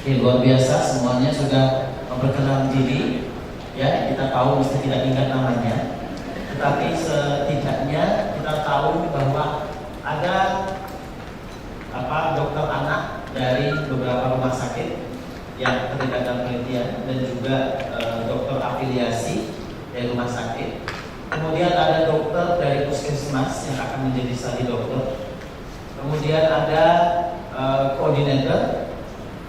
Oke, luar biasa semuanya sudah memperkenalkan diri. Ya, kita tahu mesti tidak ingat namanya, tetapi setidaknya kita tahu bahwa ada dokter anak dari beberapa rumah sakit yang terlibat dalam penelitian dan juga dokter afiliasi dari rumah sakit. Kemudian ada dokter dari puskesmas yang akan menjadi studi dokter. Kemudian ada koordinator,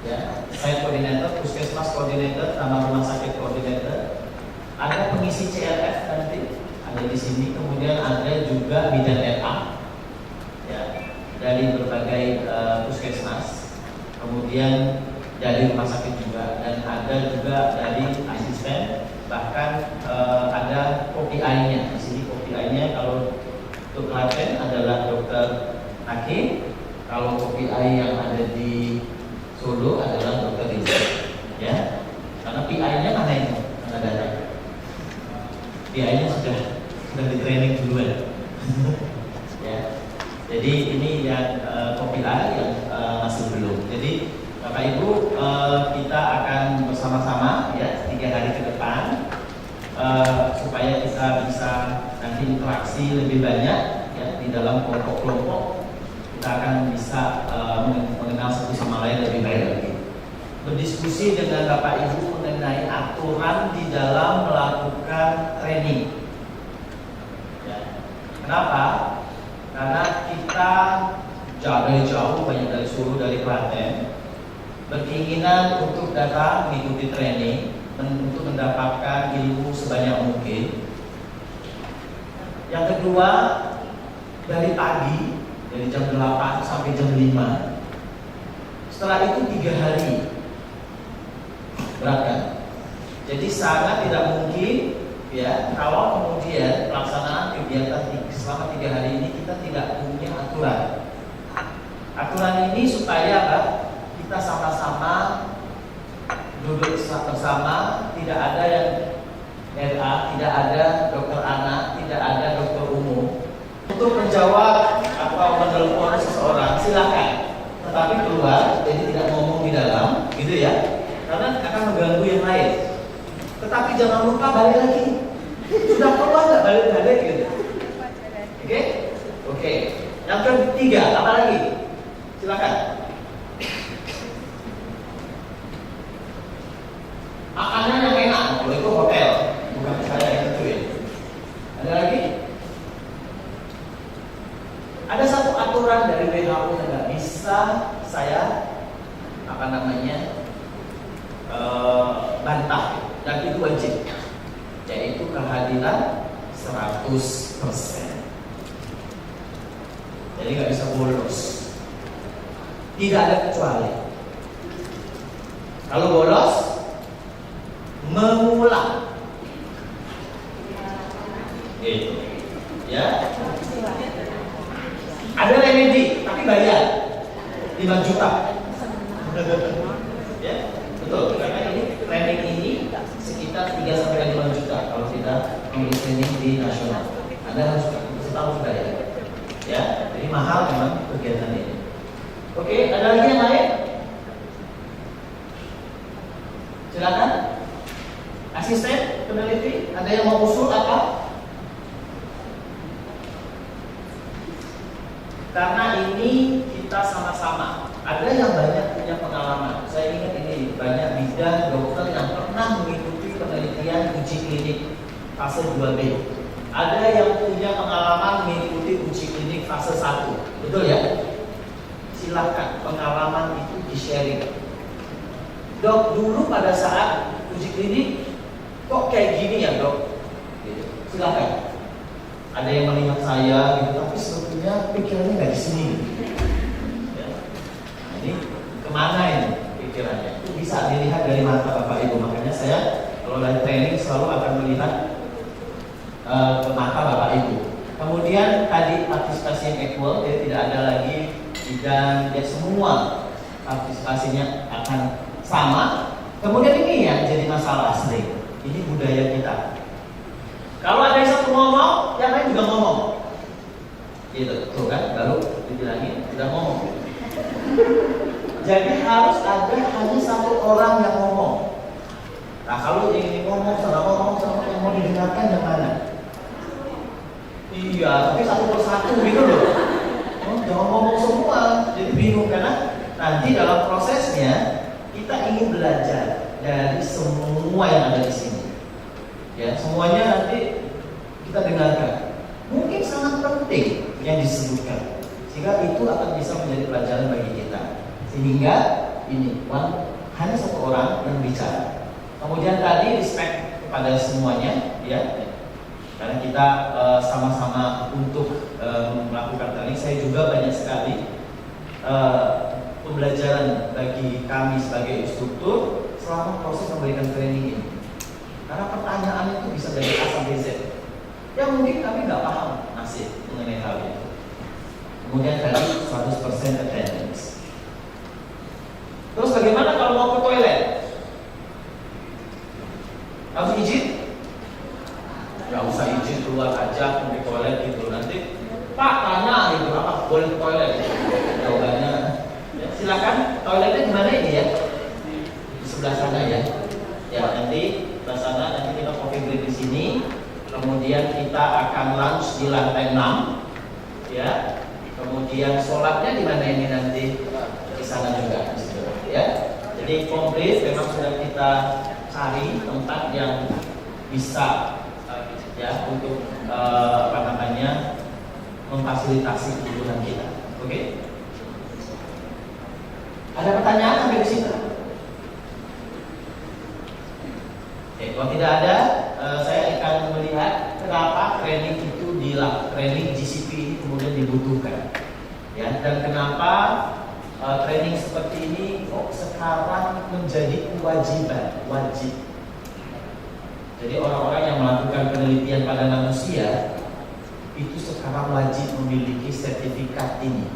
ya, site koordinator, puskesmas koordinator, nama rumah sakit koordinator. Ada pengisi CLF nanti ada di sini. Kemudian ada juga bidan RA, ya, dari berbagai puskesmas. Kemudian dari rumah sakit juga, dan ada juga dari asisten. Bahkan ada KPI-nya di sini. KPI-nya kalau untuk Klaten adalah dokter Hakim. Kalau KPI yang ada di Solo adalah dokter Rizal, ya. Karena PI-nya mana itu? Mana ada? PI-nya sudah di training duluan. Ya. Jadi ini yang KPI yang masih belum. Jadi Bapak Ibu, kita akan bersama-sama ya 3 hari ke depan supaya kita bisa nanti interaksi lebih banyak ya di dalam kelompok-kelompok. Kita akan bisa mengenal satu sama lain lebih baik lagi. Berdiskusi dengan Bapak Ibu mengenai aturan di dalam melakukan training. Ya. Kenapa? Karena kita jauh banyak dari Solo, dari Klaten, berkeinginan untuk datang mengikuti training untuk mendapatkan ilmu sebanyak mungkin. Yang kedua, dari pagi dari jam 8 sampai jam 5. Setelah itu 3 hari. Berat kan? Jadi sangat tidak mungkin ya kalau kemudian pelaksanaan kegiatan selama 3 hari ini kita tidak punya aturan. Aturan ini supaya apa? Kita sama-sama duduk bersama, tidak ada yang RA, tidak ada dokter anak, tidak ada dokter umum. Untuk menjawab atau menelpon seseorang silakan, tetapi keluar, jadi tidak ngomong di dalam, gitu ya, karena akan mengganggu yang lain. Tetapi jangan lupa balik lagi. Sudah keluar nggak balik-balik gitu. Oke? Oke. Yang ketiga, apa lagi? Silakan. Makanan yang enak, kalau itu hotel, bukan saya yang tentuin. Ada lagi? Ada satu aturan dari WHO yang nggak bisa saya bantah, dan itu wajib, yaitu kehadiran 100%. Jadi nggak bisa bolos, tidak ada kecuali. Kalau bolos, mengulang, gitu, ya. Ada remedi, tapi bayar 5 juta. Ya, betul. Karena ini training ini sekitar 3-5 juta kalau kita membeli training di nasional. Anda harus setahun bayar. Ya, jadi mahal memang kegiatan ini. Oke, ada lagi yang lain? Silakan. Asisten peneliti, ada yang mau usul apa? Karena ini kita sama-sama. Ada yang banyak punya pengalaman. Saya ingat ini banyak bidan dokter yang pernah mengikuti penelitian uji klinik fase 2B. Ada yang punya pengalaman mengikuti uji klinik fase 1. Betul ya? Silahkan, pengalaman itu di-sharing. Dok, dulu pada saat uji klinik kok kayak gini ya dok? Silahkan. Ada yang melihat saya gitu, tapi sebetulnya pikirannya nggak di sini. Ya. Ini kemana ini pikirannya? Itu bisa dilihat dari mata Bapak Ibu. Makanya saya kalau dari training selalu akan melihat ke mata Bapak Ibu. Kemudian tadi partisipasi yang equal, jadi tidak ada lagi dan ya semua partisipasinya akan sama. Kemudian ini yang jadi masalah sering. Ini budaya kita. Kalau ada yang satu ngomong, yang lain juga ngomong. Gitu, tuh kan, baru dibilangin, udah ngomong. Jadi harus ada hanya satu orang yang ngomong. Nah kalau ini ngomong sama yang mau didengarkan yang mana? Iya, tapi satu persatu gitu loh. Jangan ngomong semua, jadi bingung karena nanti dalam prosesnya kita ingin belajar dari semua yang ada di sini. Ya, semuanya nanti kita dengarkan. Mungkin sangat penting yang disebutkan, sehingga itu akan bisa menjadi pelajaran bagi kita. Sehingga ini hanya satu orang yang bicara. Kemudian tadi respect kepada semuanya, ya. Karena kita sama-sama untuk melakukan training. Saya juga banyak sekali pembelajaran bagi kami sebagai instruktur selama proses memberikan training ini. Karena pertanyaan itu bisa dari A sampai Z yang mungkin kami nggak paham nasib mengenai hal itu. Kemudian tadi 100% attendance. Terus bagaimana kalau mau ke toilet? Harus izin? Gak usah izin, keluar aja mau ke toilet gitu. Nanti Pak tanya gitu, apa boleh ke toilet? Jawabannya ya, silakan. Toiletnya gimana ini ya? Di sebelah sana ya. Ya nanti sebelah sana, nanti kita coffee break di sini. Kemudian kita akan lunch di lantai 6, ya. Kemudian sholatnya di mana ini nanti? Di sana juga, ya. Jadi komplit memang sudah kita cari tempat yang bisa, ya, untuk memfasilitasi kebutuhan kita. Oke? Ada pertanyaan sampai di sini? Oke, kalau tidak ada, saya akan melihat kenapa training itu training GCP ini kemudian dibutuhkan, ya, dan kenapa training seperti ini kok sekarang menjadi kewajiban, wajib. Jadi orang-orang yang melakukan penelitian pada manusia itu sekarang wajib memiliki sertifikat ini.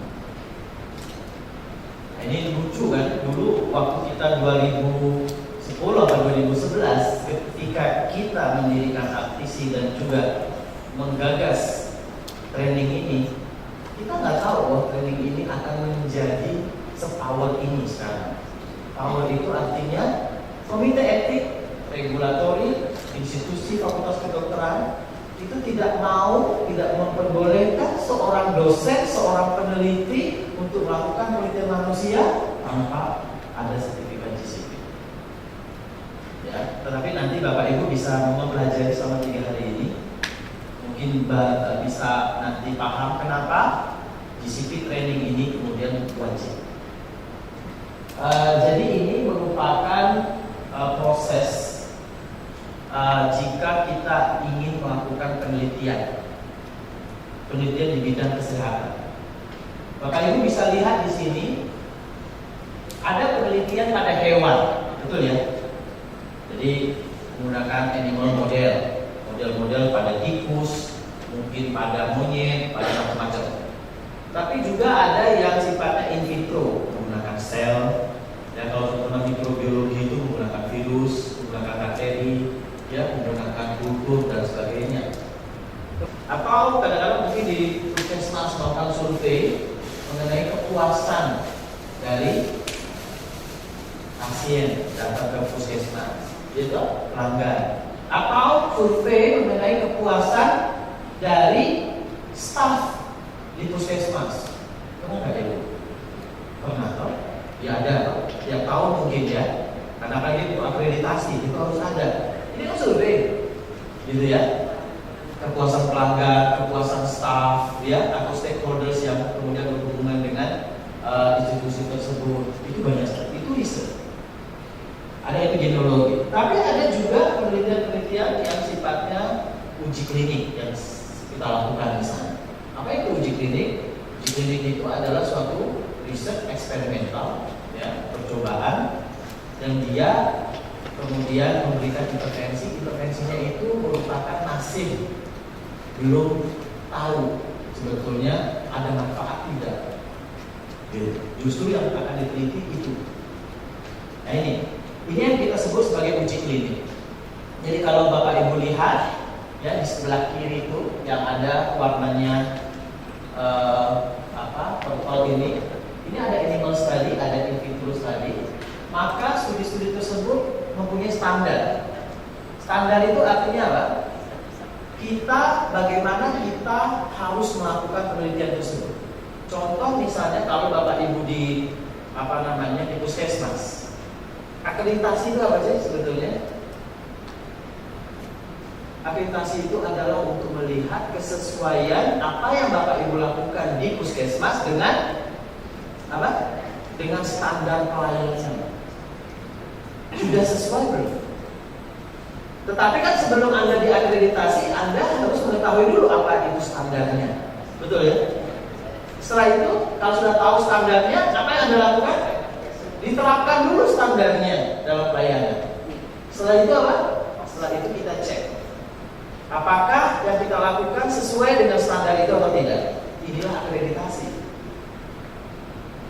Nah, ini lucu kan? Dulu waktu kita 2010 atau 2011 ketika kita mendirikan Aptisi dan juga menggagas training ini, kita nggak tahu bahwa training ini akan menjadi sepower ini sekarang. Power itu artinya komite etik, regulatori, institusi fakultas kedokteran itu tidak memperbolehkan seorang dosen, seorang peneliti untuk melakukan penelitian manusia tanpa ada sertifikat GCP. Ya, tetapi nanti Bapak Ibu bisa mempelajari selama 3 hari ini. Mungkin bisa nanti paham kenapa GCP training ini kemudian wajib. Jadi ini merupakan proses jika kita ingin melakukan penelitian di bidang kesehatan. Bapak Ibu bisa lihat di sini ada penelitian pada hewan, betul ya? Jadi menggunakan animal model pada tikus, mungkin pada monyet, pada macam-macam. Tapi juga ada yang sifatnya in vitro, menggunakan sel. Ya, kalau tentang mikrobiologi itu menggunakan virus, menggunakan bakteri, ya, menggunakan kultur dan sebagainya. Atau kadang-kadang mungkin di puskesmas melakukan survei mengenai kepuasan dari pasien datang ke puskesmas, gitu, pelanggan. Atau survei mengenai kepuasan dari staf di puskesmas. Kamu nggak ada? Pernah tahu? Ya ada, tiap tahun mungkin ya. Karena lagi itu akreditasi itu harus ada. Ini kan survei, gitu ya. Kepuasan pelanggan, kepuasan staf, ya, atau stakeholders yang kemudian berhubungan dengan institusi tersebut. Itu banyak sekali. Itu riset. Ada epidemiologi, tapi ada juga penelitian-penelitian yang sifatnya uji klinik yang kita lakukan di sana. Apa itu uji klinik? Uji klinik itu adalah suatu riset eksperimental, ya, percobaan, dan dia kemudian memberikan intervensi. Intervensinya itu merupakan nasib, belum tahu sebetulnya ada manfaat tidak. Justru yang akan diteliti itu. Nah ini yang kita sebut sebagai uji klinik. Jadi kalau Bapak Ibu lihat, ya, di sebelah kiri itu yang ada warnanya purple ini ada animal study, ada in vitro Standar itu artinya apa? Bagaimana kita harus melakukan penelitian tersebut. Contoh misalnya kalau Bapak Ibu di di puskesmas, akreditasi itu apa sih sebetulnya? Akreditasi itu adalah untuk melihat kesesuaian apa yang Bapak Ibu lakukan di puskesmas dengan apa? Dengan standar pelayanan. Sudah sesuai belum? Tetapi kan sebelum Anda diakreditasi, Anda harus mengetahui dulu apa itu standarnya. Betul ya? Setelah itu, kalau sudah tahu standarnya, apa yang Anda lakukan? Diterapkan dulu standarnya dalam pelayanan. Setelah itu apa? Setelah itu kita cek apakah yang kita lakukan sesuai dengan standar itu atau tidak. Inilah akreditasi.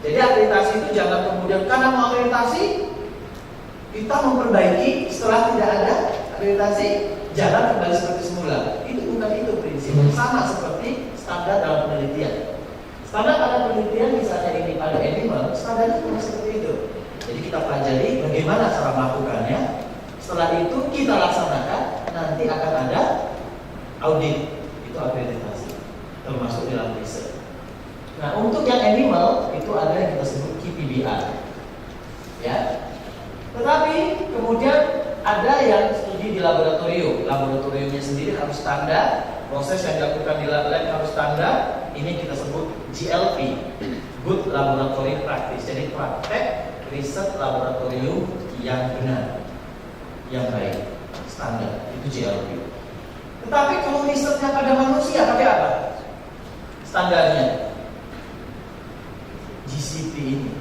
Jadi akreditasi itu jangan kemudian karena mau akreditasi kita memperbaiki setelah tidak ada akreditasi, jangan kembali seperti semula. Itu bukan itu prinsipnya. Sama seperti standar dalam penelitian. Standar dalam penelitian misalnya ini pada animal, standarnya cuma seperti itu. Jadi kita pelajari bagaimana cara melakukannya. Setelah itu kita laksanakan, nanti akan ada audit, itu akreditasi, termasuk dalam riset. Nah, untuk yang animal itu ada yang kita sebut KPBI, ya. Tetapi kemudian ada yang studi di laboratorium. Laboratoriumnya sendiri harus standar, proses yang dilakukan di lab harus standar. Ini kita sebut GLP, Good Laboratory Practice. Jadi praktek riset laboratorium yang benar, yang baik, standar, itu GLP. Tetapi kalau risetnya pada manusia pakai apa? Standarnya GCP ini.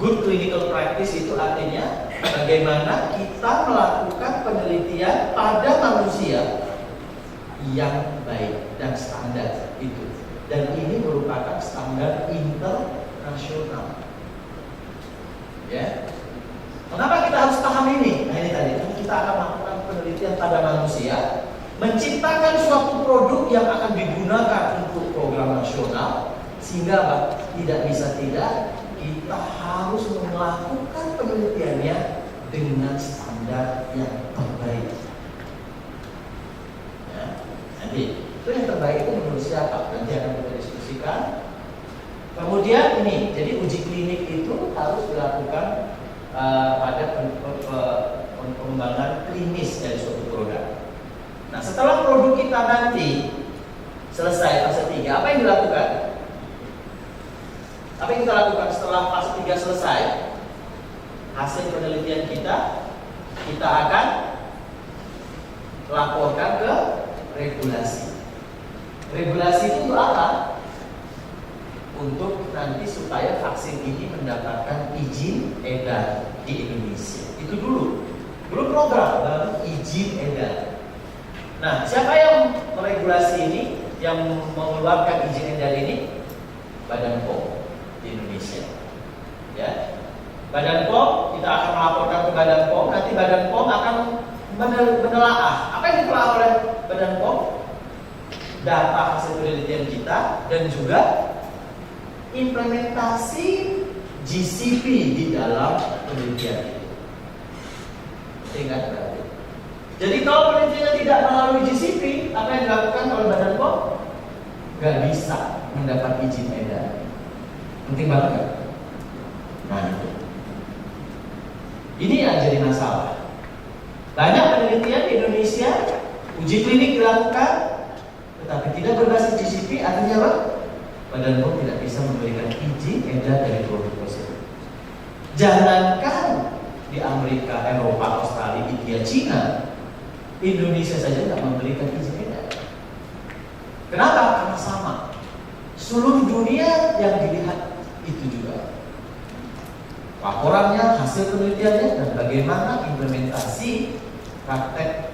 Good Clinical Practice itu artinya bagaimana kita melakukan penelitian pada manusia yang baik dan standar itu. Dan ini merupakan standar internasional. Ya. Kenapa kita harus paham ini? Nah ini tadi, kita akan melakukan penelitian pada manusia, menciptakan suatu produk yang akan digunakan untuk program nasional, sehingga tidak bisa tidak kita harus melakukan penelitiannya dengan standar yang terbaik. Ya, nanti itu yang terbaik itu menurut siapa? Nanti akan kita diskusikan. Kemudian ini, jadi uji klinik itu harus dilakukan pada pengembangan klinis dari suatu produk. Nah, setelah produk kita nanti selesai fase 3, apa yang dilakukan? Apa yang kita lakukan setelah fase 3 selesai? Hasil penelitian kita akan laporkan ke regulasi. Regulasi itu untuk apa? Untuk nanti supaya vaksin ini mendapatkan izin edar di Indonesia. Itu dulu program baru izin edar. Nah, siapa yang meregulasi ini, yang mengeluarkan izin edar ini? Badan POM di Indonesia. Ya, Badan POM, kita akan melaporkan ke Badan POM. Nanti Badan POM akan menelaah. Apa yang ditelaah oleh Badan POM? Data hasil penelitian kita dan juga implementasi GCP di dalam penelitian itu. Ingat berarti. Jadi kalau penelitian tidak melalui GCP, apa yang dilakukan oleh Badan POM? Gak bisa mendapat izin edar. Penting banget kan? Nah itu. Ini yang jadi masalah. Banyak penelitian di Indonesia, uji klinik dilakukan, tetapi tidak berbasis GCP, artinya apa? Badan POM tidak bisa memberikan izin edar dari produk tersebut. Jangankan di Amerika, Eropa, Australia, India, Cina, Indonesia saja tidak memberikan izin edar. Kenapa? Karena sama. Seluruh dunia yang dilihat itu juga laporannya, hasil penelitiannya, dan bagaimana implementasi praktek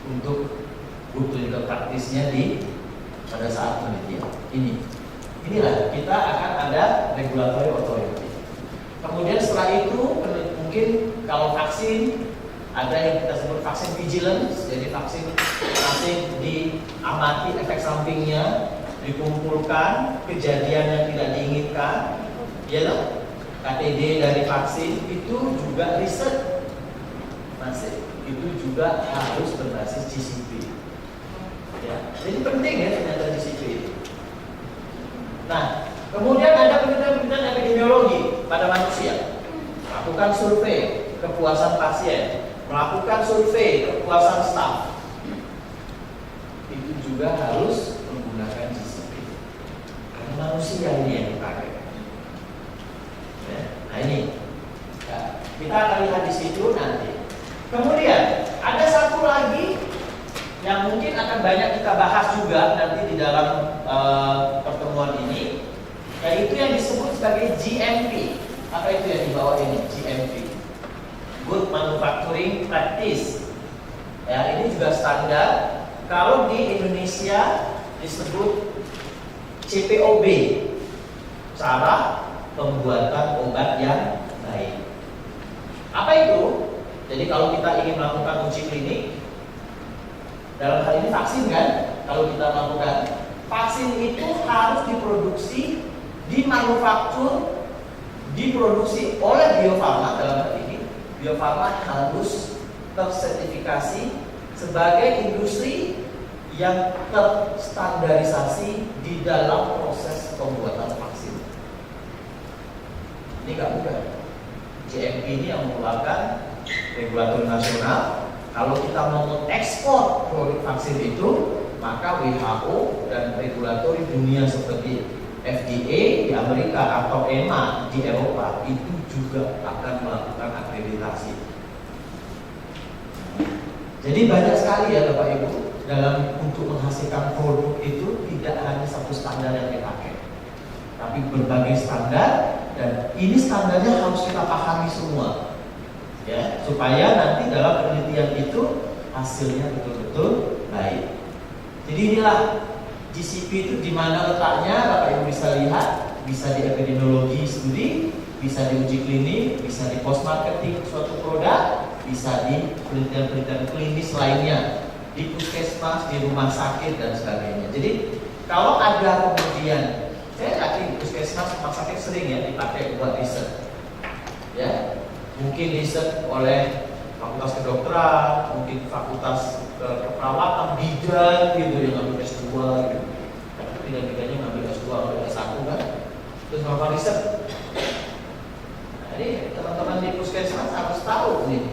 untuk good clinical practice-nya pada saat penelitian ini. Inilah kita akan ada regulatory authority. Kemudian setelah itu mungkin kalau vaksin ada yang kita sebut vaksin vigilance. Jadi vaksin diamati efek sampingnya, dikumpulkan kejadian yang tidak diinginkan, ya loh. KTD dari vaksin itu juga riset masih. itu juga harus berbasis GCP. Ya, jadi penting ya ternyata GCP itu. Nah, kemudian ada penelitian epidemiologi pada manusia, melakukan survei kepuasan pasien, melakukan survei kepuasan staf. Itu juga harus menggunakan GCP. Karena manusia ini yang dipakai. Ya, nah ini, ya, kita akan lihat di situ nanti. Kemudian ada satu lagi yang mungkin akan banyak kita bahas juga nanti di dalam pertemuan ini, yaitu yang disebut sebagai GMP. Apa itu yang di bawah ini? GMP, Good Manufacturing Practice. Ya, ini juga standar. Kalau di Indonesia disebut CPOB, cara pembuatan obat yang baik. Apa itu? Jadi kalau kita ingin melakukan uji klinik, dalam hal ini vaksin kan, kalau kita melakukan vaksin itu harus diproduksi, dimanufaktur, diproduksi oleh Bio Farma. Dalam hal ini Bio Farma harus tersertifikasi sebagai industri yang terstandarisasi di dalam proses pembuatan vaksin. Ini nggak mudah. GMP ini yang merupakan regulator nasional. Kalau kita mau mengekspor produk vaksin itu, maka WHO dan regulator dunia seperti FDA di Amerika atau EMA di Eropa itu juga akan melakukan akreditasi. Jadi banyak sekali ya Bapak Ibu, dalam untuk menghasilkan produk itu tidak hanya satu standar yang dipakai, tapi berbagai standar, dan ini standarnya harus kita pahami semua. Ya, supaya nanti dalam penelitian itu hasilnya betul-betul baik. Jadi inilah GCP itu di mana letaknya, Bapak Ibu bisa lihat, bisa di epidemiologi studi, bisa di uji klinik, bisa di post marketing suatu produk, bisa di penelitian-penelitian klinis lainnya, di puskesmas, di rumah sakit dan sebagainya. Jadi kalau ada kemudian, saya yakin puskesmas, rumah sakit sering ya dipakai buat riset. Ya, mungkin riset oleh fakultas kedokteran, mungkin fakultas keperawatan, bidan gitu yang ngambil S2 gitu. Tapi bidan-bidannya ngambil S2 atau S1 kan, terus melakukan riset. Nah, ini teman-teman di puskesmas harus tahu nih,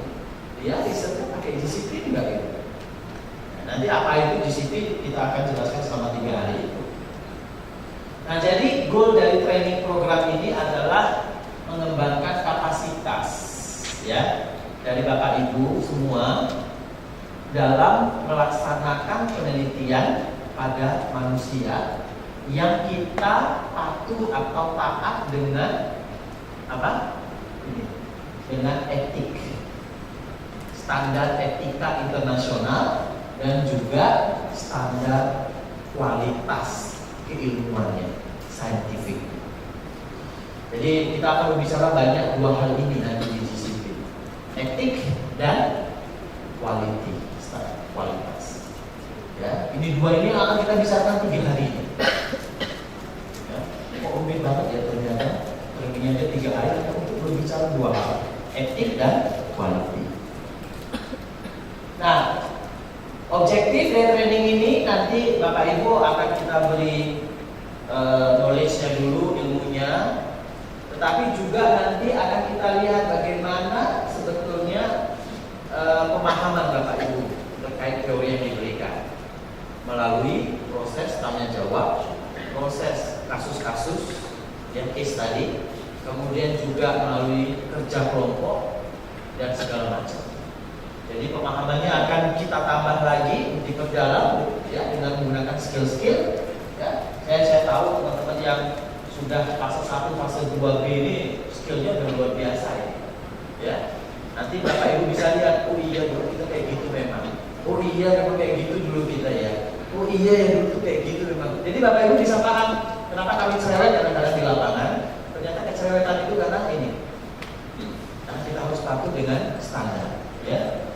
dia risetnya pakai GCP enggak gitu. Nah, nanti apa itu GCP kita akan jelaskan selama 3 hari itu. Nah, jadi goal dari training program ini adalah mengembangkan kapasitas ya dari Bapak Ibu semua dalam melaksanakan penelitian pada manusia yang kita patuh atau taat dengan apa? Ini, dengan etik, standar etika internasional dan juga standar kualitas keilmuannya, scientific. Jadi kita akan berbicara banyak dua hal ini nanti di GCP, etik dan quality, kualitas. Ya, ini dua ini akan kita bicarakan 3 hari. Ya, kok rumit banget ya ternyata. Termnya aja 3 hari kita untuk berbicara 2 hal, etik dan quality. Nah, objektif dari training ini nanti Bapak Ibu akan kita beri knowledge-nya dulu, ilmunya. Tetapi juga nanti akan kita lihat bagaimana sebetulnya pemahaman Bapak Ibu terkait teori yang diberikan melalui proses tanya jawab, proses kasus-kasus yang case tadi, kemudian juga melalui kerja kelompok dan segala macam. Jadi pemahamannya akan kita tambah lagi, diperdalam ya dengan menggunakan skill-skill. Ya, saya tahu teman-teman yang sudah fase 1, fase 2B ini skillnya udah luar biasa ya. Ya, nanti Bapak Ibu bisa lihat, oh iya dulu kita kayak gitu memang. Oh iya memang kayak gitu dulu kita ya. Oh iya ya dulu kayak gitu memang. Jadi Bapak Ibu bisa paham kenapa kami cerewet kadang-kadang di lapangan. Ternyata kecerewetan itu karena ini. Karena kita harus patuh dengan standar. Ya.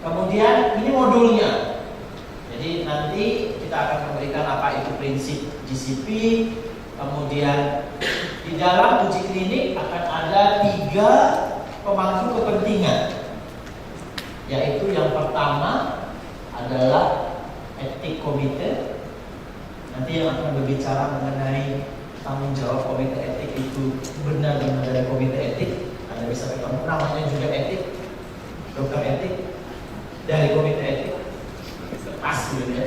Kemudian ini modulnya. Jadi nanti kita akan memberikan apa itu prinsip GCP. Kemudian di dalam uji klinik akan ada 3 pemangku kepentingan. yaitu yang pertama adalah etik komite. Nanti yang akan berbicara mengenai tanggung jawab komite etik itu benar-benar dari komite etik. Anda bisa ketemu namanya juga etik, dokter etik dari komite etik, pas gitu ya.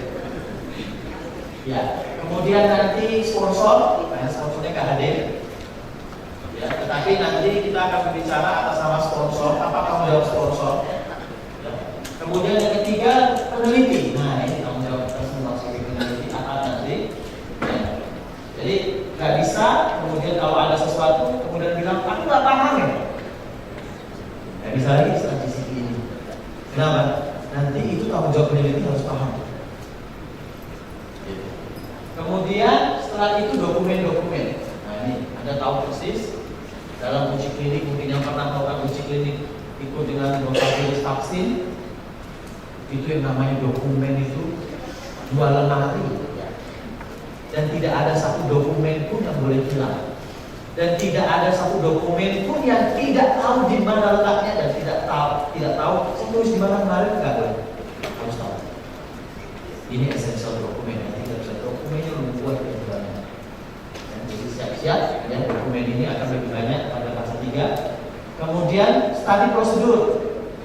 Ya, kemudian nanti sponsor, sponsornya nggak hadir. Ya, tetapi nanti kita akan berbicara atas nama sponsor, apa tanggung jawab sponsor. Ya. Kemudian yang ketiga peneliti. Nah ini tanggung jawab kita semua sebagai peneliti akan nanti. Ya. Jadi nggak bisa kemudian kalau ada sesuatu kemudian bilang aku nggak paham ya. Nggak bisa lagi statistik ini. Kenapa? Nanti itu tanggung jawab peneliti harus paham. Kemudian setelah itu dokumen-dokumen. Nah ini Anda tahu persis dalam uji klinik, mungkin yang pernah melakukan uji klinik ikut dengan dosis vaksin, itu yang namanya dokumen itu 2 lemari, dan tidak ada satu dokumen pun yang boleh hilang, dan tidak ada satu dokumen pun yang tidak tahu di mana letaknya, dan tidak tahu saya tulis di mana kemarin, nggak boleh, harus tahu. Ini essential dokumen, yang tidak bisa dokumennya membuat lebih banyak. Jadi siap-siap, ya, dokumen ini akan lebih banyak pada fase 3. Kemudian study prosedur,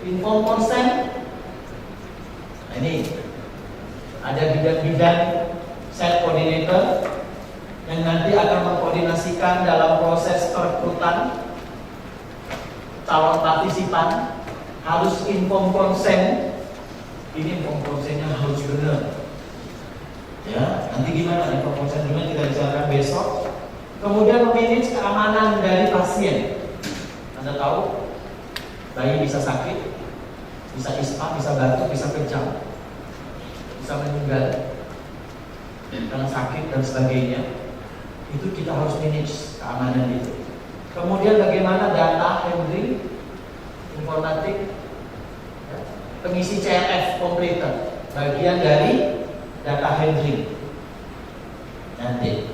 informed consent. Nah ini ada bidang-bidang set coordinator yang nanti akan mengkoordinasikan dalam proses perekrutan calon partisipan, harus informed consent. Ini informed consentnya harus benar. Ya, nanti gimana informed consent juga kita bicarakan besok. Kemudian memanage keamanan dari pasien. Anda tahu, bayi bisa sakit, bisa ispa, bisa batuk, bisa kejang, bisa meninggal karena sakit dan sebagainya. Itu kita harus manage keamanan itu. Kemudian bagaimana data handling, informatik, pengisi CRF completer, bagian dari data handling nanti.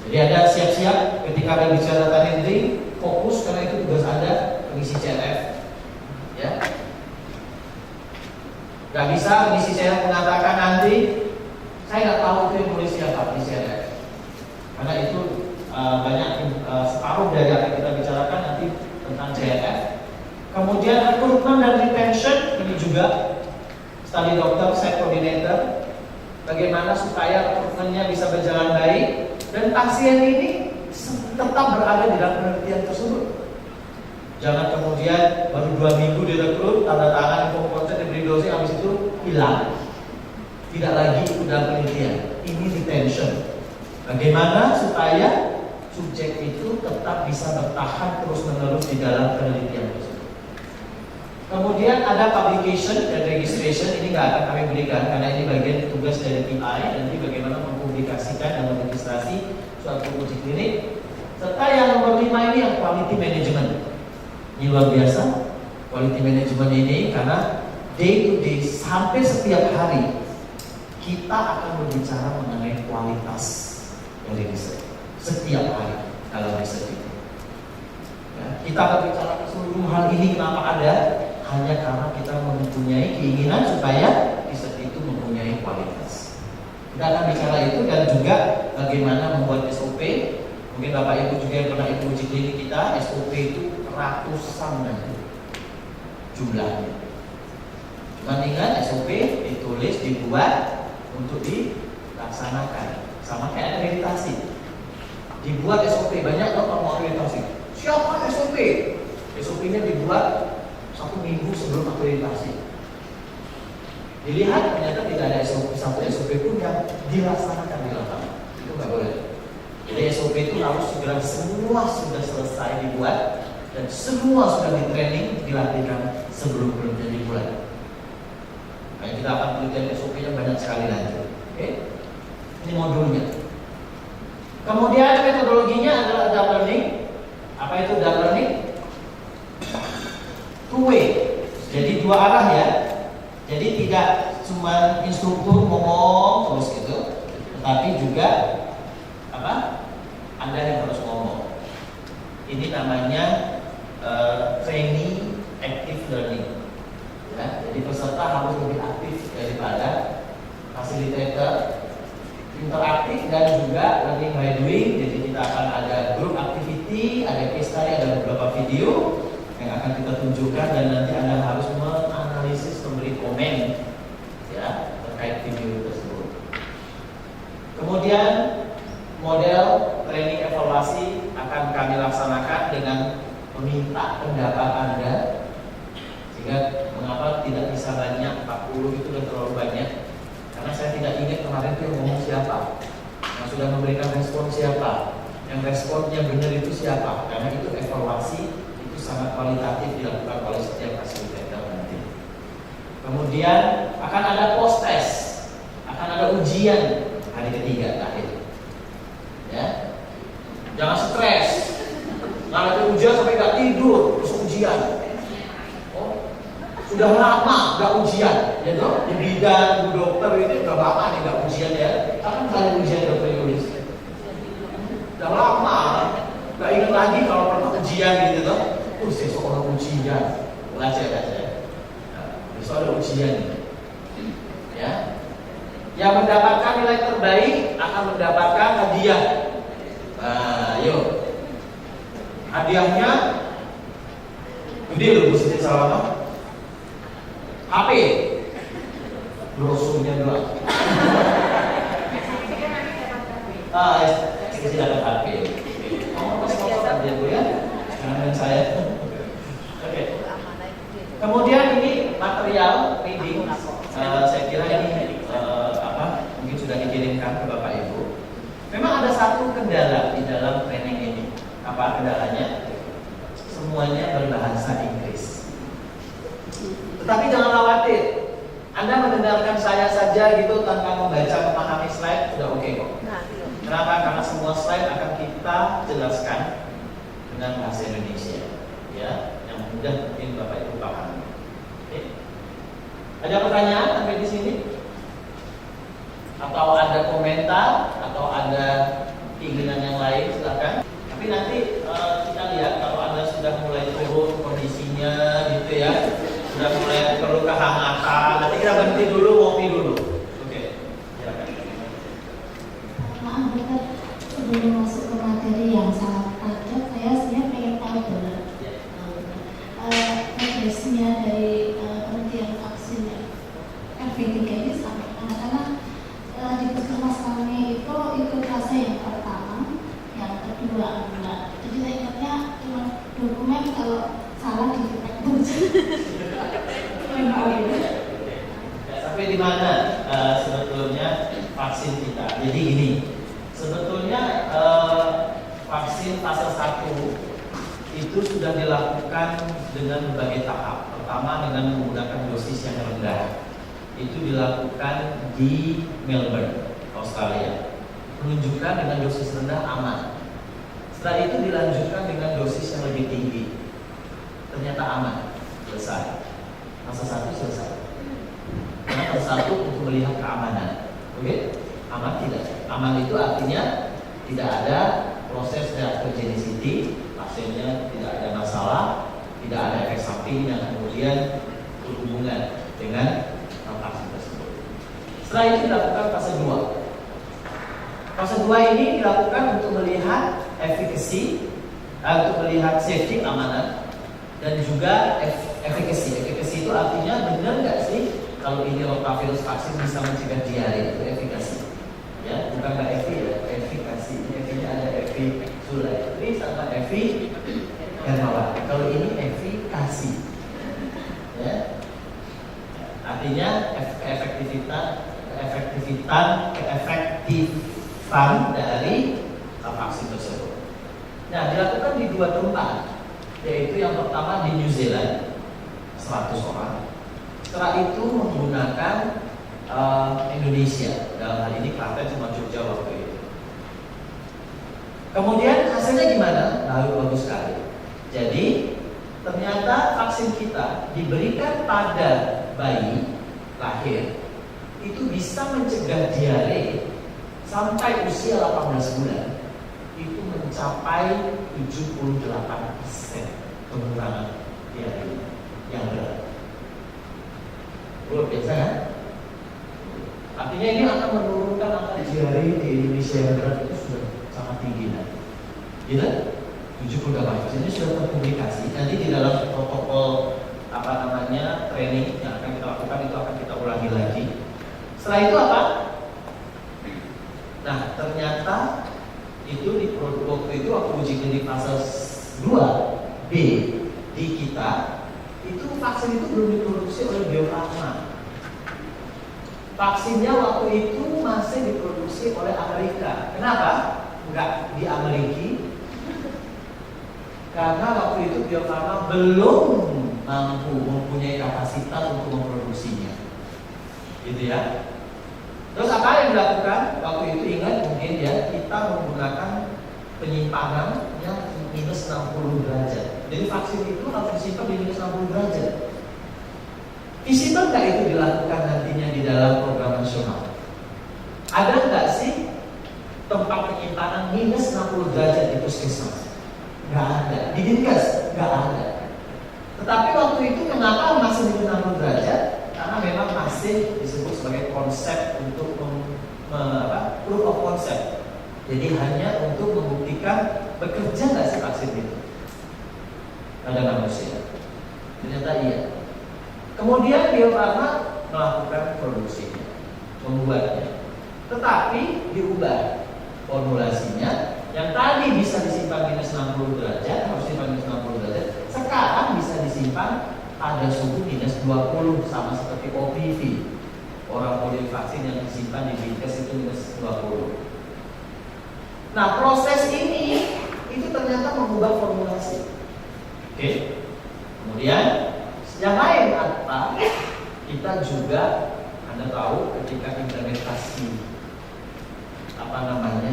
Jadi ada siap-siap ketika ada bicara data handling, fokus karena itu tugas Anda pengisi CRF. Ya, nggak bisa pengisi CRF mengatakan nanti saya nggak tahu itu yang nulis siapa di CRF, karena itu banyak separuh dari apa yang kita bicarakan nanti tentang CRF. Kemudian rekrutmen dan retention, ini juga study dokter, set coordinator, bagaimana supaya rekrutmennya bisa berjalan baik dan pasien ini tetap berada di dalam penelitian tersebut. Jangan kemudian baru 2 minggu direkrut, tanda tangan, informed consent, diberi dosis, habis itu hilang, tidak lagi ikut dalam penelitian. Ini retention. Bagaimana supaya subjek itu tetap bisa bertahan terus-menerus di dalam penelitian tersebut. Kemudian ada publication dan registration, ini nggak akan kami berikan karena ini bagian tugas dari PI, nanti bagaimana mempublikasikan dan meregistrasi suatu uji klinik. Serta yang nomor 5 ini yang quality management. Ini luar biasa, quality management ini karena day to day sampai setiap hari kita akan berbicara mengenai kualitas dari riset setiap hari dalam riset itu. Ya, kita berbicara seluruh hal ini kenapa ada? Hanya karena kita mempunyai keinginan supaya riset itu mempunyai kualitas. Kita akan bicara itu dan juga bagaimana membuat SOP. Mungkin Bapak Ibu juga yang pernah ikut uji klinik kita, SOP itu ratusan nanti jumlahnya. Cuma ingat SOP ditulis, dibuat untuk dilaksanakan. Sama kayak akreditasi. Dibuat SOP, banyak orang mau akreditasi. Siapa SOP? SOP-nya dibuat 1 minggu sebelum akreditasi. Dilihat ternyata tidak ada SOP, satu SOP pun yang dilaksanakan di lapangan. Itu nggak boleh. Jadi SOP itu harus segera semua sudah selesai dibuat dan semua sudah di training, dilatihkan sebelum penelitian dibuat. Nah, kita akan penelitian SOP-nya banyak sekali nanti. Oke? Ini modulnya. Kemudian metodologinya adalah data learning. Apa itu data learning? Two way, jadi 2 arah ya. Jadi tidak cuma instruktur ngomong terus gitu, tetapi juga apa? Anda yang harus ngomong. Ini namanya trainee active learning. Ya, jadi learning by doing. Jadi kita akan ada group activity, ada case study, ada beberapa video yang akan kita tunjukkan, dan nanti Anda harus menganalisis, memberi komen ya terkait video tersebut. Kemudian model training evaluasi akan kami laksanakan dengan meminta pendapat Anda. Sehingga mengapa tidak bisa banyak, 40 itu sudah terlalu banyak. Karena saya tidak ingat kemarin itu yang ngomong siapa, yang sudah memberikan respon siapa, yang responnya benar itu siapa. Karena itu evaluasi itu sangat kualitatif dilakukan oleh setiap fasilitator nanti. Kemudian akan ada post test, akan ada ujian hari ketiga akhir. Ya, jangan stres. Nggak ada ujian sampai nggak tidur terus ujian. Oh, sudah lama nggak ujian, ya toh? Di bidan, dokter itu udah lama nih nggak ujian ya. Kapan kali ujian dokter Yulis? Udah lama, nggak ingat lagi kalau pernah ujian gitu toh. Besok orang ujian, belajar. Nah, besok ada ujian, ya. Yang mendapatkan nilai terbaik akan mendapatkan hadiah. Nah, yuk. Hadiahnya gede loh, mesti salah HP, brosurnya dua. Saya dapat HP. Kamu pas foto dia bu ya, dengan saya. Oke. Kemudian ini material reading. Saya kira ini mungkin sudah dikirimkan ke Bapak Ibu. Memang ada satu kendala di dalam training ini. Apa kendalanya? Semuanya berbahasa Inggris. Tetapi jangan khawatir. Anda mendengarkan saya saja gitu tanpa membaca, memahami slide sudah oke kok. Kenapa? Karena semua slide akan kita jelaskan dengan bahasa Indonesia, ya, yang mudah mungkin Bapak Ibu pahami. Oke. Ada pertanyaan sampai di sini? Atau ada komentar atau ada keinginan yang lain, silakan. Tapi nanti kita lihat kalau Anda sudah mulai turun kondisinya gitu ya, sudah mulai perlu kehangatan, nanti kita berhenti dulu, ngopi dulu. Oke, silakan. Maaf dokter, sebelum masuk ke materi yang sangat tajam, saya sebenarnya pengen tahu benar progresnya dari penelitian vaksin RV3 ini sampai mana, karena di puskesmas kami itu ikut fase yang pertama, yang kedua enggak. Jadi saya ingatnya cuma dokumen, kalau salah di sampai di mana sebetulnya vaksin kita. Jadi gini, sebetulnya vaksin fase 1 itu sudah dilakukan dengan berbagai tahap. Pertama dengan menggunakan dosis yang rendah. Itu dilakukan di Melbourne, Australia. Menunjukkan dengan dosis rendah aman. Setelah itu dilanjutkan dengan dosis yang lebih tinggi. Ternyata aman, selesai. Fase 1 selesai. Karena fase 1 untuk melihat keamanan. Oke? Aman tidak? Aman itu artinya tidak ada proses reactogenicity, pasiennya tidak ada masalah, tidak ada efek samping yang kemudian berhubungan dengan vaksin tersebut. Setelah itu dilakukan fase 2. Fase 2 ini dilakukan untuk melihat efficacy, untuk melihat safety, keamanan, dan juga efficacy. Efficacy itu artinya benar nggak sih kalau ini rotavirus vaksin bisa mencegah diare, itu efficacy. Ya, bukan nggak ya, efficacy. Ini ada Evi Sulaitri sama Evi Hermawati. Kalau ini efficacy, ya, artinya keefektifan dari vaksin tersebut. Nah, dilakukan di 2 tempat, yaitu yang pertama di New Zealand 100 orang. Setelah itu menggunakan Indonesia, dalam hal ini Klaten sama Jogja waktu itu. Kemudian hasilnya gimana? Bagus sekali. Jadi ternyata vaksin kita diberikan pada bayi lahir itu bisa mencegah diare sampai usia 18 bulan. Itu mencapai 78% pengurangan diare yang berat. Luar biasa kan? Artinya ini akan menurunkan angka diare di Indonesia yang berat itu sudah Gitu? 78% ini sudah terpublikasi. Nanti di dalam protokol training yang akan kita lakukan itu akan kita ulangi lagi. Setelah itu apa? Nah, ternyata itu di waktu itu waktu uji klinik fase 2B di kita itu vaksin itu belum diproduksi oleh Bio Farma. Vaksinnya waktu itu masih diproduksi oleh Amerika. Kenapa? Enggak di Amerika. Karena waktu itu Bio Farma belum mampu mempunyai kapasitas untuk memproduksinya. Gitu ya. Terus apa yang dilakukan? Waktu itu ingat mungkin ya, kita menggunakan penyimpanannya minus 60 derajat. Jadi vaksin itu harus disimpan di minus 60 derajat. Visible nggak itu dilakukan nantinya di dalam program nasional? Ada nggak sih tempat penyimpanan minus 60 derajat di puskesmas? Nggak ada. Di Dinkes nggak ada. Tetapi waktu itu kenapa masih minus 60 derajat? Karena memang masih disebut sebagai konsep untuk proof of concept. Jadi hanya untuk membuktikan bekerja nggak sih vaksin itu pada manusia. Ternyata iya. Kemudian Bio Farma melakukan produksinya, membuatnya. Tetapi diubah formulasinya. Yang tadi bisa disimpan minus 60 derajat, harus disimpan minus 60 derajat. Sekarang bisa disimpan pada suhu minus 20, sama seperti OPV. Orang polio vaksin yang disimpan di Dinkes itu minus 20. Nah, proses ini itu ternyata mengubah formulasi. Oke. Kemudian yang lain apa? Kita juga Anda tahu ketika implementasi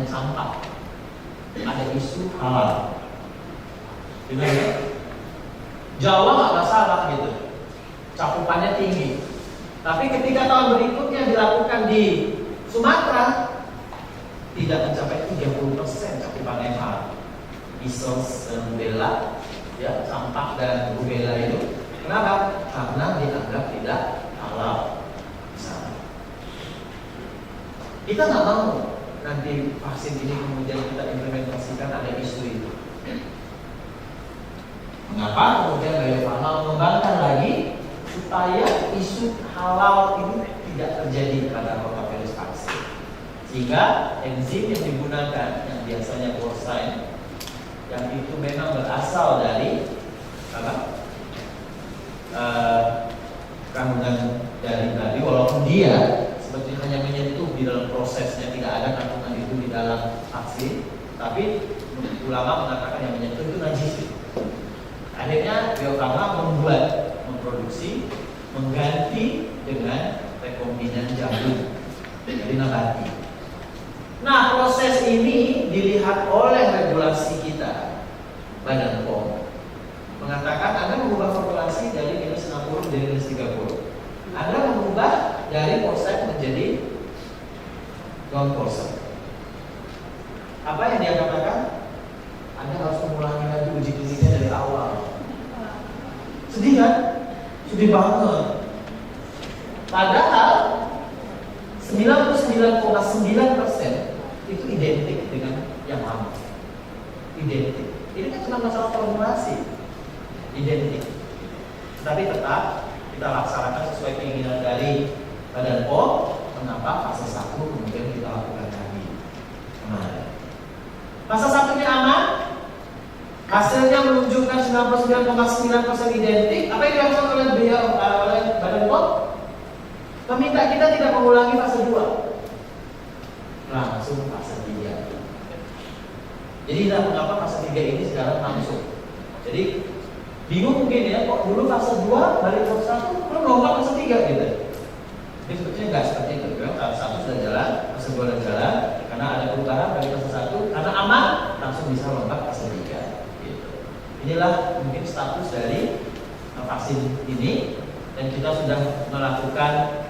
sampah ada isu halal. Benar ya? Jawa nggak masalah gitu, cakupannya tinggi. Tapi ketika tahun berikutnya dilakukan di Sumatera, tidak mencapai 30% cakupan MH. Measles dan rubella, ya, campak dan rubella itu. Kenapa? Karena dianggap tidak halal. Kita nggak mau nanti vaksin ini kemudian kita implementasikan ada isu itu. Mengapa kemudian Bio Farma mengembangkan lagi supaya isu halal ini tidak terjadi pada rotavirus vaksin, sehingga enzim yang digunakan yang biasanya porcine yang itu memang berasal dari kandungan dari babi, walaupun dia seperti hanya menyentuh di dalam prosesnya, tidak ada kandungan itu di dalam vaksin, tapi ulama mengatakan yang menyentuh itu najis. Akhirnya Bio Farma memproduksi, mengganti dengan rekombinan jagung dari nabati. Nah, proses ini dilihat oleh regulasi kita, Badan POM, mengatakan Anda mengubah formulasi dari minus 60 menjadi minus 30. Anda mengubah dari porcine menjadi non porcine. Apa yang dia katakan? Anda harus mengulangi lagi uji kliniknya dari awal. Sedih kan? Sedih banget. Padahal 99,9% itu identik dengan yang lama. Identik. Ini kan cuma masalah formulasi. Identik. Tapi tetap kita laksanakan sesuai keinginan dari Badan POM. Mengapa fase 1 kemudian kita lakukan lagi kemarin. Fase 1-nya aman, hasilnya menunjukkan 99,9% identik. Apa yang dilakukan oleh Badan POM? Meminta kita tidak mengulangi fase 2, langsung fase 3. Jadi mengapa fase 3 ini sekarang langsung? Jadi bingung mungkin ya, kok dulu fase 2 balik fase 1 belum lompat fase 3 gitu. Jadi sebetulnya nggak seperti itu. Fase 1 sudah jalan, fase 2 sudah jalan, karena ada perubahan dari fase 1, karena aman langsung bisa lompat fase 3 gitu. Inilah mungkin status dari vaksin ini, dan kita sudah melakukan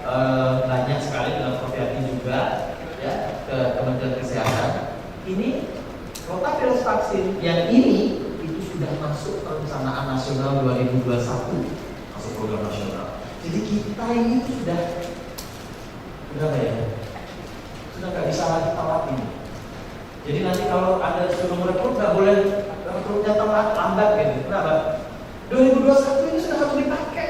banyak sekali dengan Profiati juga ya ke Kementerian Kesehatan. Ini rotavirus vaksin yang ini itu sudah masuk perencanaan nasional 2021, masuk program nasional. Jadi kita ini sudah berapa ya? Sudah nggak bisa lagi tawat ini. Jadi nanti kalau ada suruh merekrut nggak boleh rekrutnya telat lambat gitu. Kenapa? 2021 ini sudah harus dipakai.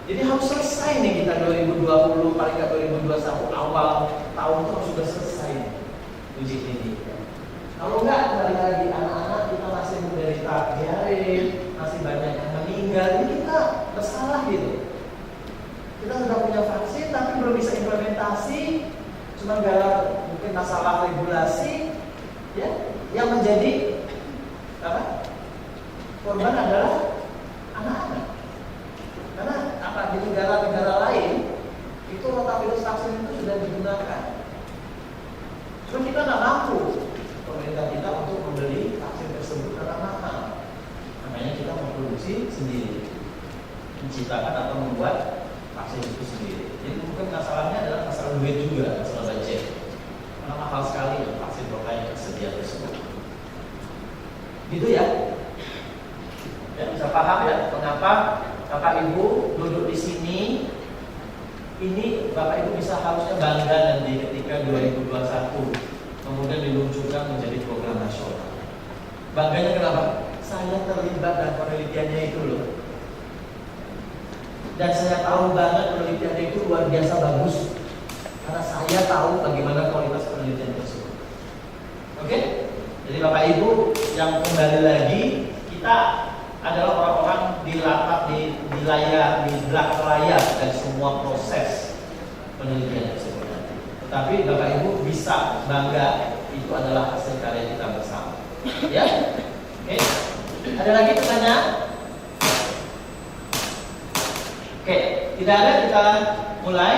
Jadi harus selesai nih kita 2020 paling nggak 2021 awal tahun itu harus sudah selesai uji klinik. Kalau nggak kembali lagi anak-anak kita masih menderita diare, masih banyak yang meninggal, ini kita bersalah gitu. Kita sudah punya vaksin tapi belum bisa implementasi, cuma gara mungkin masalah regulasi, ya, yang menjadi apa? Korban adalah anak-anak. Karena apa, di negara-negara lain itu rotavirus vaksin itu sudah digunakan. Cuma kita nggak mampu, pemerintah kita untuk membeli vaksin tersebut karena mahal. Makanya kita memproduksi sendiri, menciptakan atau membuat vaksin itu sendiri. Jadi mungkin masalahnya adalah masalah duit juga, masalah budget. Karena mahal sekali vaksin lokal yang tersedia tersebut. Gitu ya. Ya, bisa paham ya mengapa Bapak Ibu duduk di sini. Ini Bapak Ibu bisa harusnya bangga nanti ketika 2021 kemudian diluncurkan menjadi program nasional. Bangganya kenapa? Saya terlibat dalam penelitiannya itu loh. Dan saya tahu banget penelitiannya itu luar biasa bagus. Karena saya tahu bagaimana kualitas penelitian tersebut. Oke? Jadi Bapak Ibu yang kembali lagi, kita adalah orang-orang di lapak, di layar, di belakang layar dari semua proses penelitian tersebut nanti. Tetapi Bapak Ibu bisa bangga itu adalah hasil karya kita bersama. Ya, oke. Ada lagi pertanyaan? Oke, tidak ada, kita mulai.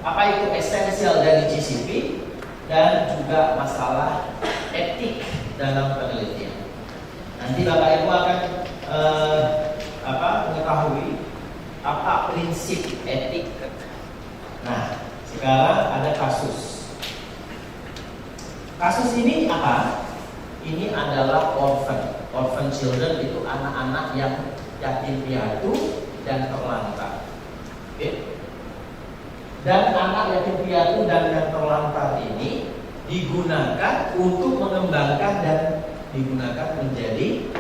Apa itu esensial dari GCP dan juga masalah etik dalam penelitian. Nanti Bapak Ibu akan mengetahui apa prinsip etik. Nah, sekarang ada kasus. Kasus ini apa? Ini adalah orphan children, itu anak-anak yang yatim piatu dan terlantar. Oke? Dan anak yatim piatu dan yang terlantar ini digunakan untuk mengembangkan dan digunakan menjadi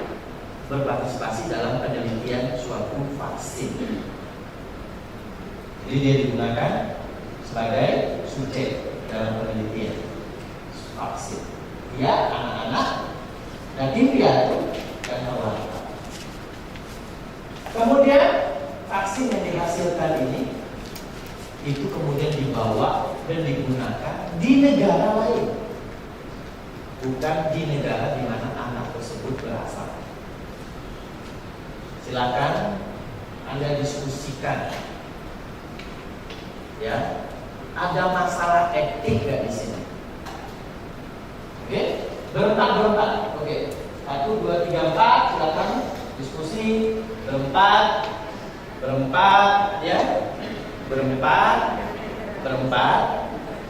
berpartisipasi dalam penelitian suatu vaksin. Jadi dia digunakan sebagai subjek dalam penelitian vaksin. Dia anak-anak yatim piatu dan terlantar. Kemudian vaksin yang dihasilkan ini itu kemudian dibawa dan digunakan di negara lain, bukan di negara di mana anak tersebut berasal. Silakan Anda diskusikan. Ya, ada masalah etik nggak di sini? Oke, berempat. Oke, 1, 2, 3, 4. Silakan diskusi. Berempat, ya. Berempat.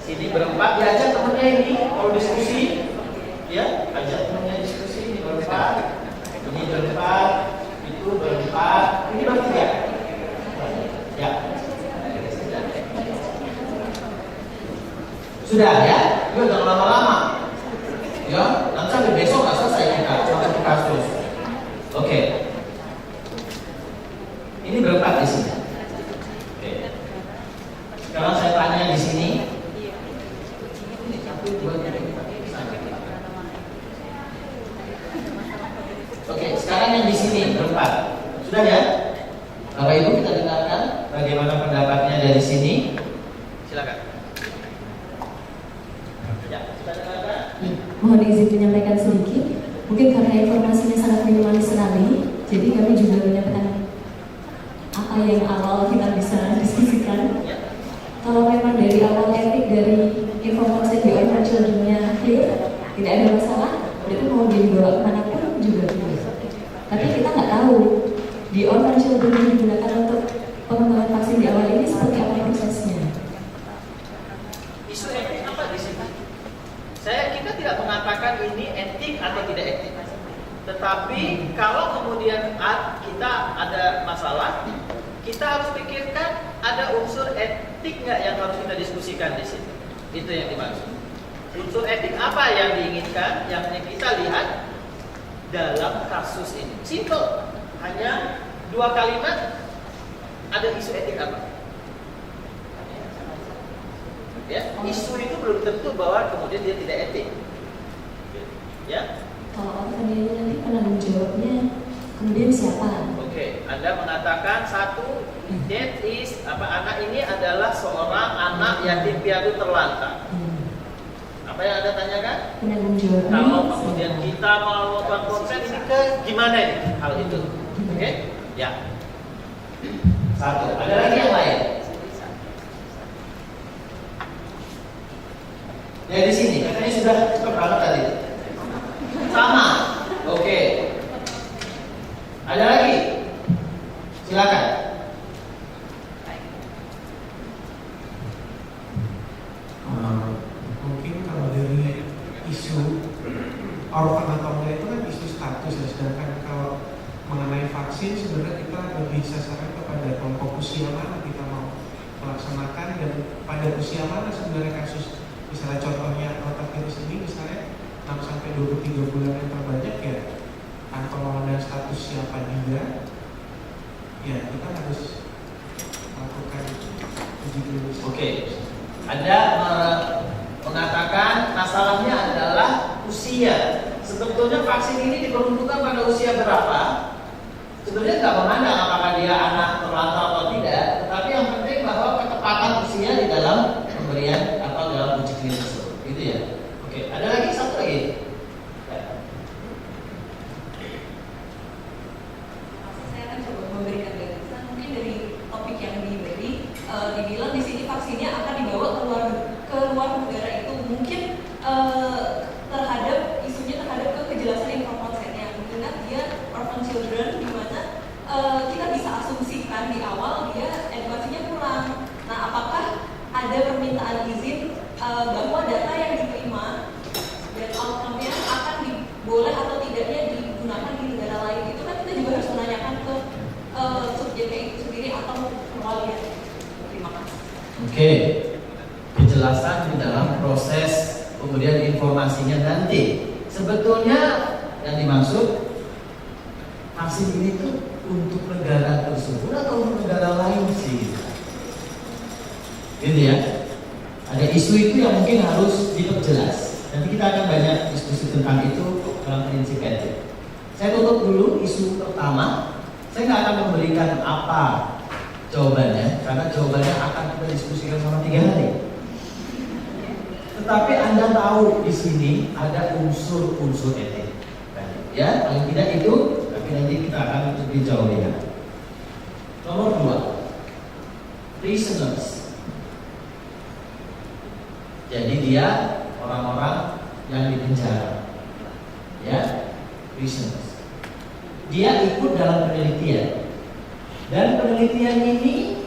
Sini berempat, diajak temennya ini kalau diskusi, ya, ajak temennya diskusi. Ini berempat, ini berempat, itu berempat, ini bertiga. Ya, sudah ya, yuk jangan lama-lama. Ya, nanti sampai besok nggak selesai kita sampai kasus. Oke, ini berempat di sini. Sekarang saya tanya di sini. Oke, sekarang yang di sini berempat. Sudah ya? Bapak Ibu, kita dengarkan bagaimana pendapatnya dari sini. Silakan. Ya, kita dengarkan. Mohon izin menyampaikan sedikit. Mungkin karena informasinya sangat minimalis sekali, jadi kami juga menyampaikan apa yang awal kita bisa diskusikan. Kalau memang dari awal etik dari informasi di orphan children-nya clear, tidak ada masalah, berarti mau dibawa kemanapun juga bisa. Tapi kita nggak tahu di orphan children yang digunakan untuk pengembangan vaksin di awal ini seperti apa prosesnya. Isu etik apa di sini? Kita tidak mengatakan ini etik atau tidak etik. Tetapi kalau kemudian kita ada masalah, kita harus pikirkan ada unsur etik nggak yang harus kita diskusikan di situ. Itu yang dimaksud. Unsur etik apa yang diinginkan, yang kita lihat dalam kasus ini? Simple, hanya 2 kalimat. Ada isu etik apa? Ya, isu itu belum tentu bahwa kemudian dia tidak etik. Ya. Kalau orang ini nanti penanggung jawabnya kemudian siapa? Oke, Anda mengatakan satu, that is anak ini adalah seorang anak yatim piatu terlantar. Apa yang Anda tanyakan? Penanggung jawabnya. Kalau kemudian kita mau melakukan proses ini ke gimana ini hal itu? Oke, ya. Satu. Ada lagi yang lain? Ya di sini katanya sudah cukup banget tadi. Sama. Oke. Ada lagi? Silakan. Mungkin kalau dari isu orphan atau enggak itu kan isu status ya, sedangkan kalau mengenai vaksin sebenarnya kita lebih sasaran kepada kelompok usia mana kita mau melaksanakan dan pada usia mana sebenarnya kasus, misalnya contohnya rotavirus ini misalnya 6 sampai 23 bulan yang terbanyak ya tanpa mengenai status siapa dia ya kita harus melakukan uji klinis. Oke. Anda mengatakan masalahnya adalah usia. Sebetulnya vaksin ini diperuntukkan pada usia berapa? Sebenarnya nggak memandang apakah dia anak terlantar atau tidak, tetapi yang penting bahwa ketepatan usia di dalam pemberian atau dalam uji klinis tersebut. Gitu ya. Oke. Ada lagi satu lagi. Ya. Saya akan coba memberikan gagasan mungkin dari topik yang diberi, dibilang di sini vaksinnya akan dibawa ke luar negara itu mungkin terhadap isunya terhadap kejelasan inform konsennya, mengingat dia orphan children di mana kita bisa asumsikan di awal dia edukasinya kurang. Nah, apakah ada permintaan izin bahwa data yang diterima dan outcome-nya akan boleh atau tidaknya digunakan di negara lain? Itu kan kita juga harus menanyakan ke subjeknya itu sendiri atau mewakili. Terima kasih. Oke. Kejelasan di dalam proses kemudian informasinya nanti. Sebetulnya yang dimaksud vaksin ini tuh untuk negara tersebut atau untuk negara lain sih? Gitu ya. Ada isu itu yang mungkin harus diperjelas. Nanti kita akan banyak diskusi tentang itu dalam prinsip etik. Saya tutup dulu isu pertama. Saya nggak akan memberikan apa jawabannya, karena jawabannya akan kita diskusikan selama 3 hari. Tetapi Anda tahu di sini ada unsur-unsur etik. Ya, paling tidak itu, tapi nanti kita akan lebih jauh lihat. Nomor 2, prisoners. Jadi dia orang-orang yang dipenjara. Ya, prisoners. Dia ikut dalam penelitian. Dan penelitian ini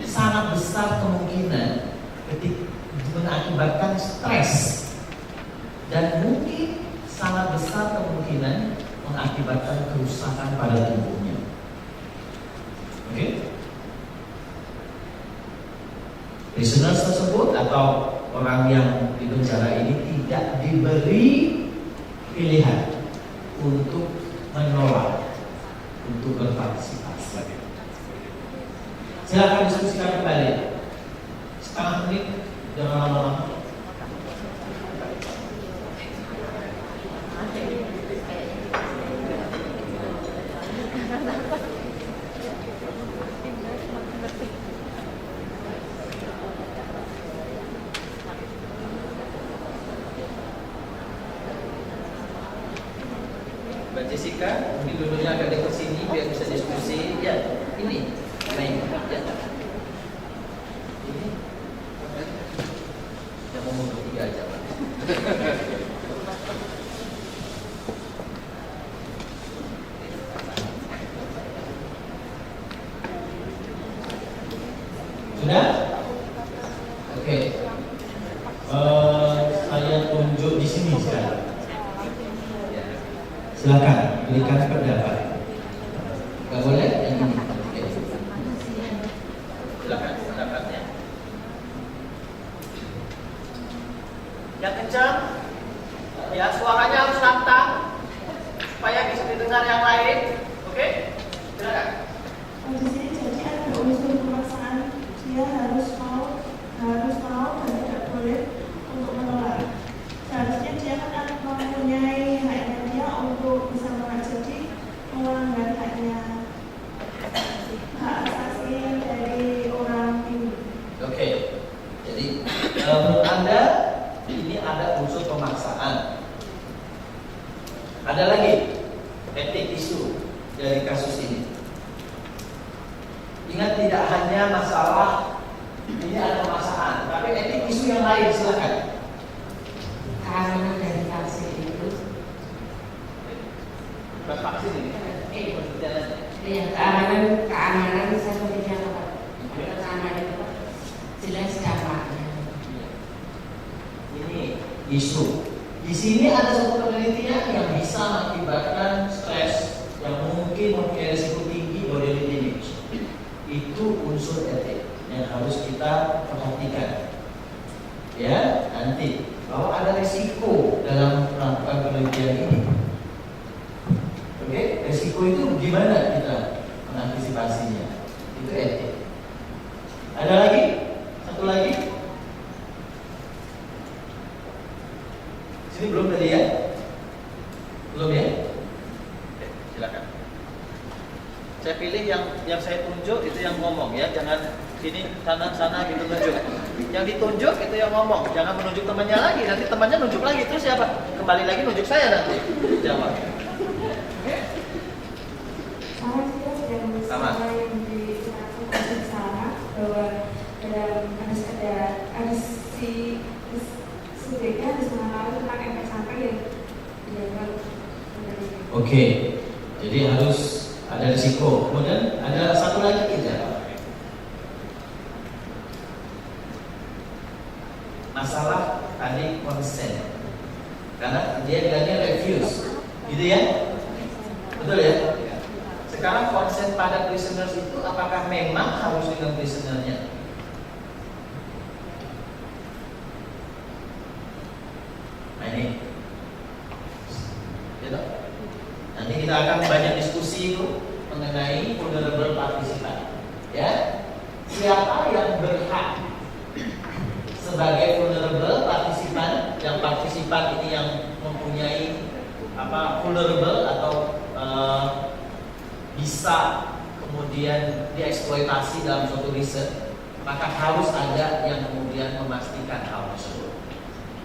sangat besar kemungkinan mengakibatkan stres, dan mungkin sangat besar kemungkinan mengakibatkan kerusakan pada tubuhnya. Oke? Prisoners tersebut atau orang yang di penjara ini tidak diberi pilihan untuk menolak, untuk berpartisipasi. Silakan diskusikan kembali. Setengah menit, jangan lama-lama. Mbak Jessica, mungkin dulunya agak dekat sini biar bisa diskusi. Ya, ini, naik. Ya. Ini, yang ngomong bertiga aja, Pak. Sudah? Oke. Saya tunjuk di sini sekarang. Silakan berikan pendapat. Gak boleh yang ini. Oke. Silakan pendapatnya. yang kencang, ya suaranya harus lantang supaya bisa didengar yang lain. Oke? Silakan. Di sini jadi ada unsur pemaksaan, dia harus mau dan tidak boleh untuk menolak. Seharusnya dia kan mempunyai haknya dia untuk bisa menolak, jadi melanggar haknya, hak asasi dari orang ini. Oke. Jadi menurut Anda ini ada unsur pemaksaan. Ada lagi etik isu dari kasus ini. Ingat, tidak hanya masalah ini ada pemaksaan, tapi etik isu yang lain. Silakan. Keamanan dari vaksin itu, Bukan vaksin ini. ya keamanan seperti yang keamanan itu jelas dampaknya. Ini isu. Di sini ada satu penelitian yang bisa mengakibatkan stres yang mungkin mempunyai risiko tinggi bodily damage. Itu unsur etik yang harus kita perhatikan. Ya, nanti bahwa ada risiko dalam melakukan penelitian ini. Oke, risiko itu gimana kita mengantisipasinya? Itu etik. Ada lagi? Satu lagi? Sini belum tadi ya? Belum ya? Oke, silakan. Saya pilih yang saya tunjuk itu yang ngomong ya, jangan sini sana gitu tunjuk. Yang ditunjuk itu yang ngomong, jangan menunjuk temannya lagi. Nanti temannya nunjuk lagi, terus siapa? Kembali lagi nunjuk saya nanti. Jawab. Sama sih yang Sama. yang dilakukan salah bahwa ada si subjeknya harus mengetahui tentang efek samping yang dilakukan. Oke, jadi harus ada risiko. Kemudian ada satu lagi tidak? Masalah tadi konsen, karena dia bilangnya refuse, gitu ya? Betul ya? Sekarang konsen pada prisoners itu apakah memang harus dengan prisonernya? Nah ini, gitu. Nanti kita akan banyak diskusi itu mengenai vulnerable participant. Ya, siapa yang berhak sebagai vulnerable participant? Yang partisipan ini yang mempunyai vulnerable atau bisa kemudian dieksploitasi dalam suatu riset, maka harus ada yang kemudian memastikan hal tersebut,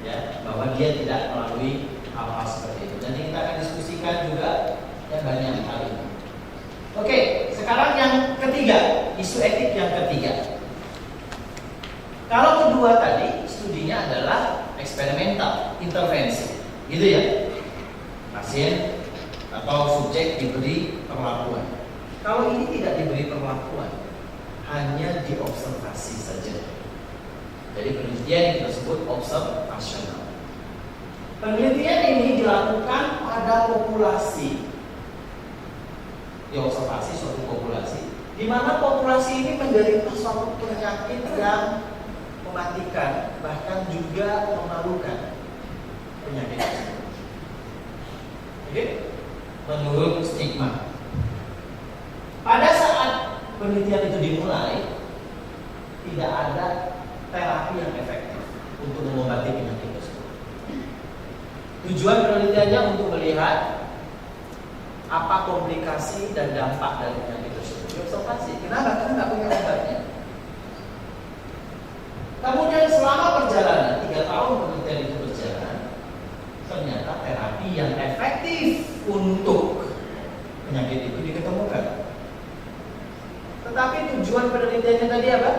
ya, bahwa dia tidak melalui hal-hal seperti itu. Nanti kita akan diskusikan juga ya banyak hal ini. Oke, sekarang yang ketiga, isu etik yang ketiga. Kalau kedua tadi studinya adalah eksperimental, intervensi, gitu ya. Pasien atau subjek diberi perlakuan. Kalau ini tidak diberi perlakuan, hanya diobservasi saja. Jadi penelitian yang kita sebut observasional. Penelitian ini dilakukan pada populasi. Diobservasi suatu populasi, di mana populasi ini menderita suatu penyakit yang mematikan, bahkan juga memalukan penyakit tersebut. Oke? Menurut stigma. Pada saat penelitian itu dimulai, tidak ada terapi yang efektif untuk mengobati penyakit tersebut. Tujuan penelitiannya untuk melihat apa komplikasi dan dampak dari penyakit tersebut. Observasi. Kenapa? Karena nggak punya obatnya. Kemudian selama perjalanan 3 tahun penelitian itu berjalan, ternyata terapi yang efektif untuk penyakit itu diketemukan. Tetapi tujuan penelitiannya tadi apa?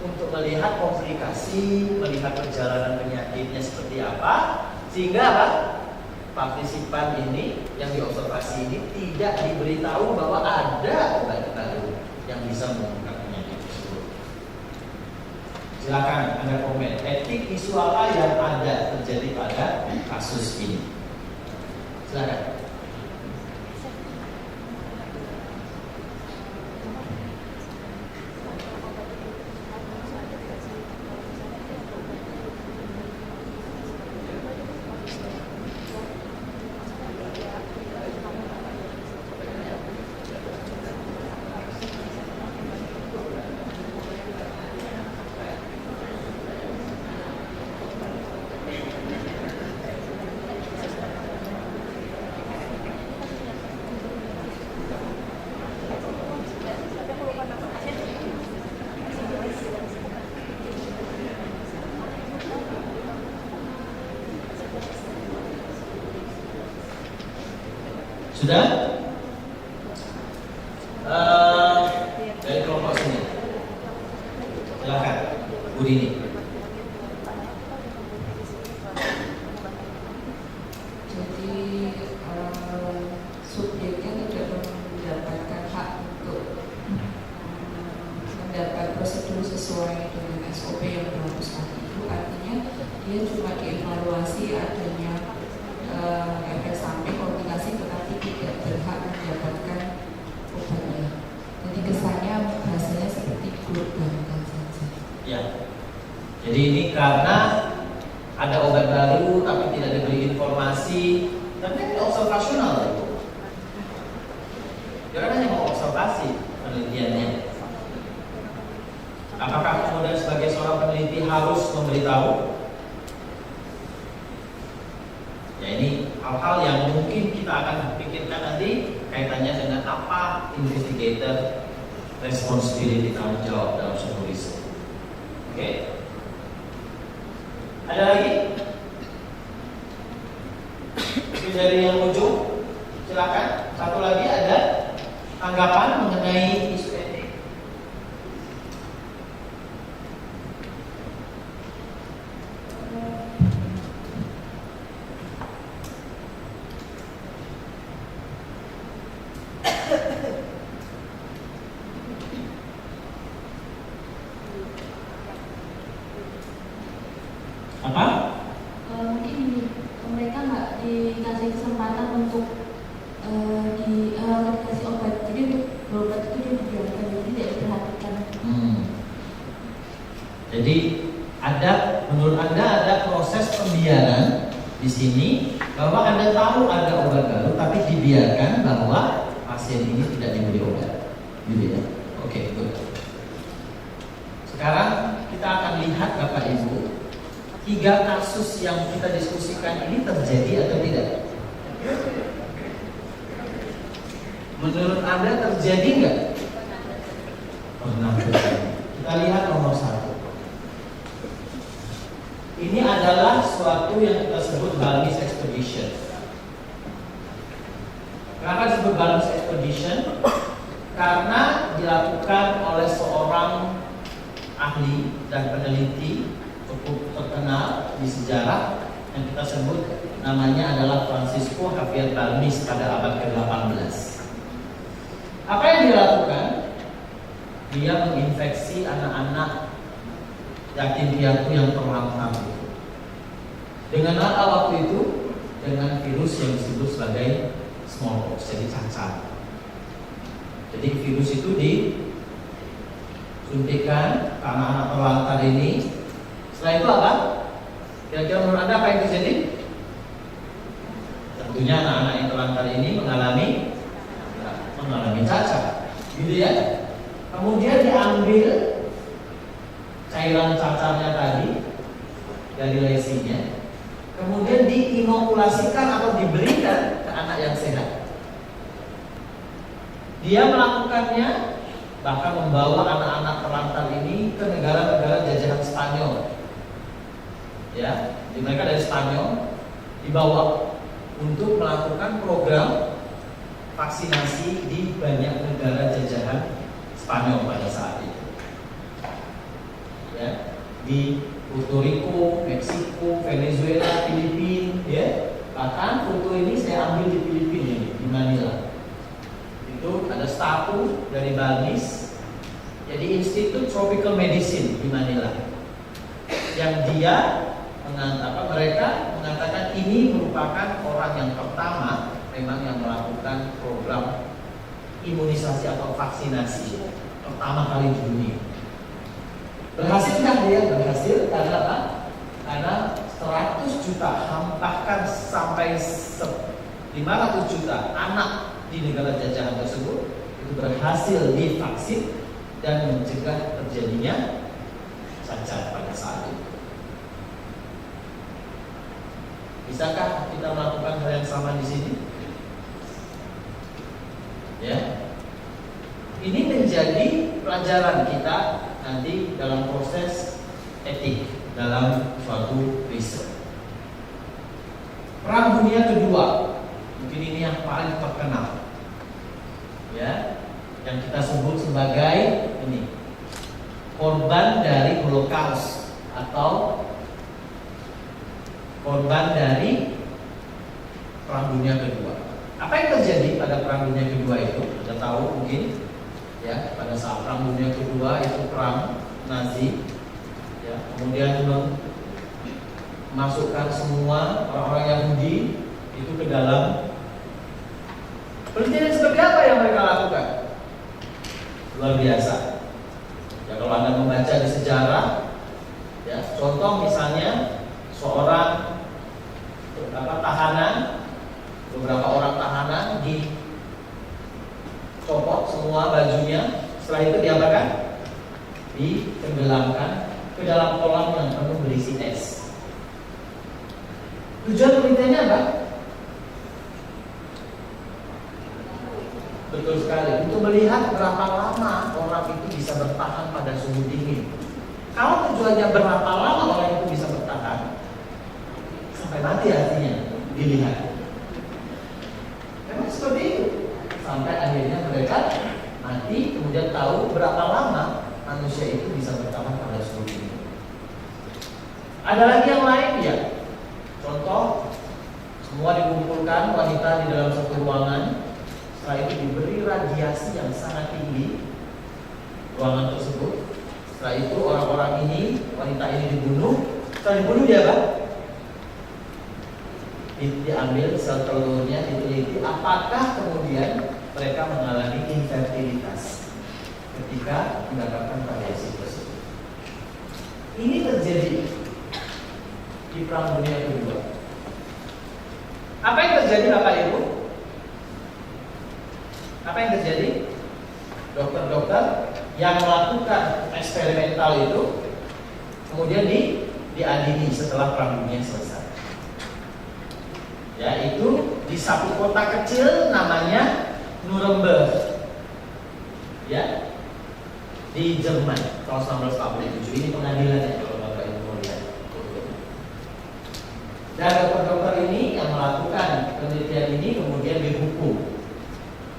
Untuk melihat komplikasi, melihat perjalanan penyakitnya seperti apa, sehingga apa? Partisipan ini yang diobservasi ini tidak diberitahu bahwa ada obat baru yang bisa mengungkap penyakit tersebut. Silakan Anda komen etik isu apa yang ada terjadi pada kasus ini. Silakan. Sudah? Dari kelompok sini. Silakan, Bu Dini. Jadi subjeknya tidak mendapatkan hak untuk mendapat prosedur sesuai dengan SOP yang berlaku saat itu. Artinya dia cuma dievaluasi adanya efek samping komplikasi, tetapi tidak berhak mendapatkan obatnya. Jadi kesannya rasanya seperti dikorbankan saja. Ya. Jadi ini karena ada obat baru tapi tidak diberi informasi, dan ini observasional itu. Dia kan hanya mau observasi penelitiannya. Apakah kemudian sebagai seorang peneliti harus memberitahu? Ya, ini hal-hal yang mungkin kita akan pikirkan nanti kaitannya dengan apa investigator responsibility, tanggung jawab dalam suatu riset. Oke? Ada lagi? Dari yang ujung, silakan. Satu lagi ada tanggapan mengenai isu etik. Apa? Mungkin ini, mereka nggak dikasih kesempatan untuk dikasih obat, jadi untuk berobat itu dia dibiarkan, jadi tidak diperhatikan. Jadi menurut Anda ada proses pembiaran di sini, bahwa Anda tahu ada obat baru tapi dibiarkan bahwa pasien ini tidak diberi obat, gitu ya? Oke, good. Sekarang kita akan lihat Bapak Ibu, 3 kasus yang kita diskusikan ini terjadi atau tidak? Menurut Anda terjadi nggak? Pernah terjadi. Kita lihat nomor 1. Ini adalah suatu yang kita sebut Balinese Expedition. Kenapa disebut Balinese Expedition? Karena dilakukan oleh seorang ahli dan peneliti cukup terkenal di sejarah yang kita sebut namanya adalah Francisco Javier Balmis pada abad ke-18. Apa yang dia lakukan? Dia menginfeksi anak-anak yatim piatu yang terlantar itu. Dengan apa waktu itu? Dengan virus yang disebut sebagai smallpox, jadi cacar. Jadi virus itu disuntikan ke anak-anak terlantar ini. Setelah itu apa? Kira-kira menurut Anda apa yang terjadi? Tentunya anak-anak yang terlantar ini mengalami cacar, gitu ya. Kemudian diambil cairan cacarnya tadi dari lesinya, kemudian diinokulasikan atau diberikan ke anak yang sehat. Dia melakukannya, bahkan membawa anak-anak terlantar ini ke negara-negara jajahan Spanyol. Ya, mereka dari Spanyol dibawa untuk melakukan program vaksinasi di banyak negara jajahan Spanyol pada saat itu. Ya, di Puerto Rico, Meksiko, Venezuela, Filipina, ya. Bahkan foto ini saya ambil di Filipina ini, di Manila. Itu ada statu dari Balmis, jadi Institute Tropical Medicine di Manila, yang dia mereka mengatakan ini merupakan orang yang pertama memang yang melakukan program imunisasi atau vaksinasi pertama kali di dunia. Berhasilkah dia? Berhasil karena apa? Karena 100 juta, bahkan sampai 500 juta anak di negara jajahan tersebut itu berhasil divaksin dan mencegah terjadinya cacar pada saat itu. Bisakah kita melakukan hal yang sama di sini? Ya, ini menjadi pelajaran kita nanti dalam proses etik dalam suatu riset. Perang Dunia Kedua, mungkin ini yang paling terkenal, ya, yang kita sebut sebagai ini korban dari Holocaust atau korban dari Perang Dunia Kedua. Apa yang terjadi pada Perang Dunia Kedua itu? Anda tahu mungkin, ya, pada saat Perang Dunia Kedua itu perang Nazi, ya, kemudian memasukkan semua orang-orang Yahudi itu ke dalam. Penelitian seperti apa yang mereka lakukan? Luar biasa. Ya, kalau Anda membaca di sejarah, ya, contoh misalnya seorang beberapa orang tahanan dicopot semua bajunya, setelah itu diapakan? Ditenggelamkan ke dalam kolam yang penuh berisi es. Tujuan penelitiannya apa? Betul sekali, untuk melihat berapa lama orang itu bisa bertahan pada suhu dingin. Kalau tujuannya berapa lama orang itu bisa bertahan, sampai mati artinya dilihat. Memang seperti itu. Sampai akhirnya mereka mati, kemudian tahu berapa lama manusia itu bisa bertahan pada suhu dingin. Ada lagi yang lain ya. Contoh, semua dikumpulkan wanita di dalam satu ruangan. Setelah itu diberi radiasi yang sangat tinggi ruangan tersebut. Setelah itu orang-orang ini, wanita ini dibunuh. Setelah dibunuh dia apa? Diambil sel telurnya, diteliti apakah kemudian mereka mengalami infertilitas ketika mendapatkan radiasi tersebut. Ini terjadi di Perang Dunia Kedua. Apa yang terjadi Bapak Ibu? Apa yang terjadi? Dokter-dokter yang melakukan eksperimental itu kemudian diadili setelah Perang Dunia selesai. Yaitu di satu kota kecil namanya Nuremberg, ya, di Jerman tahun 1947. Ini pengadilannya kalau Bapak Ibu mau lihat. Dan dokter-dokter ini yang melakukan penelitian ini kemudian dihukum,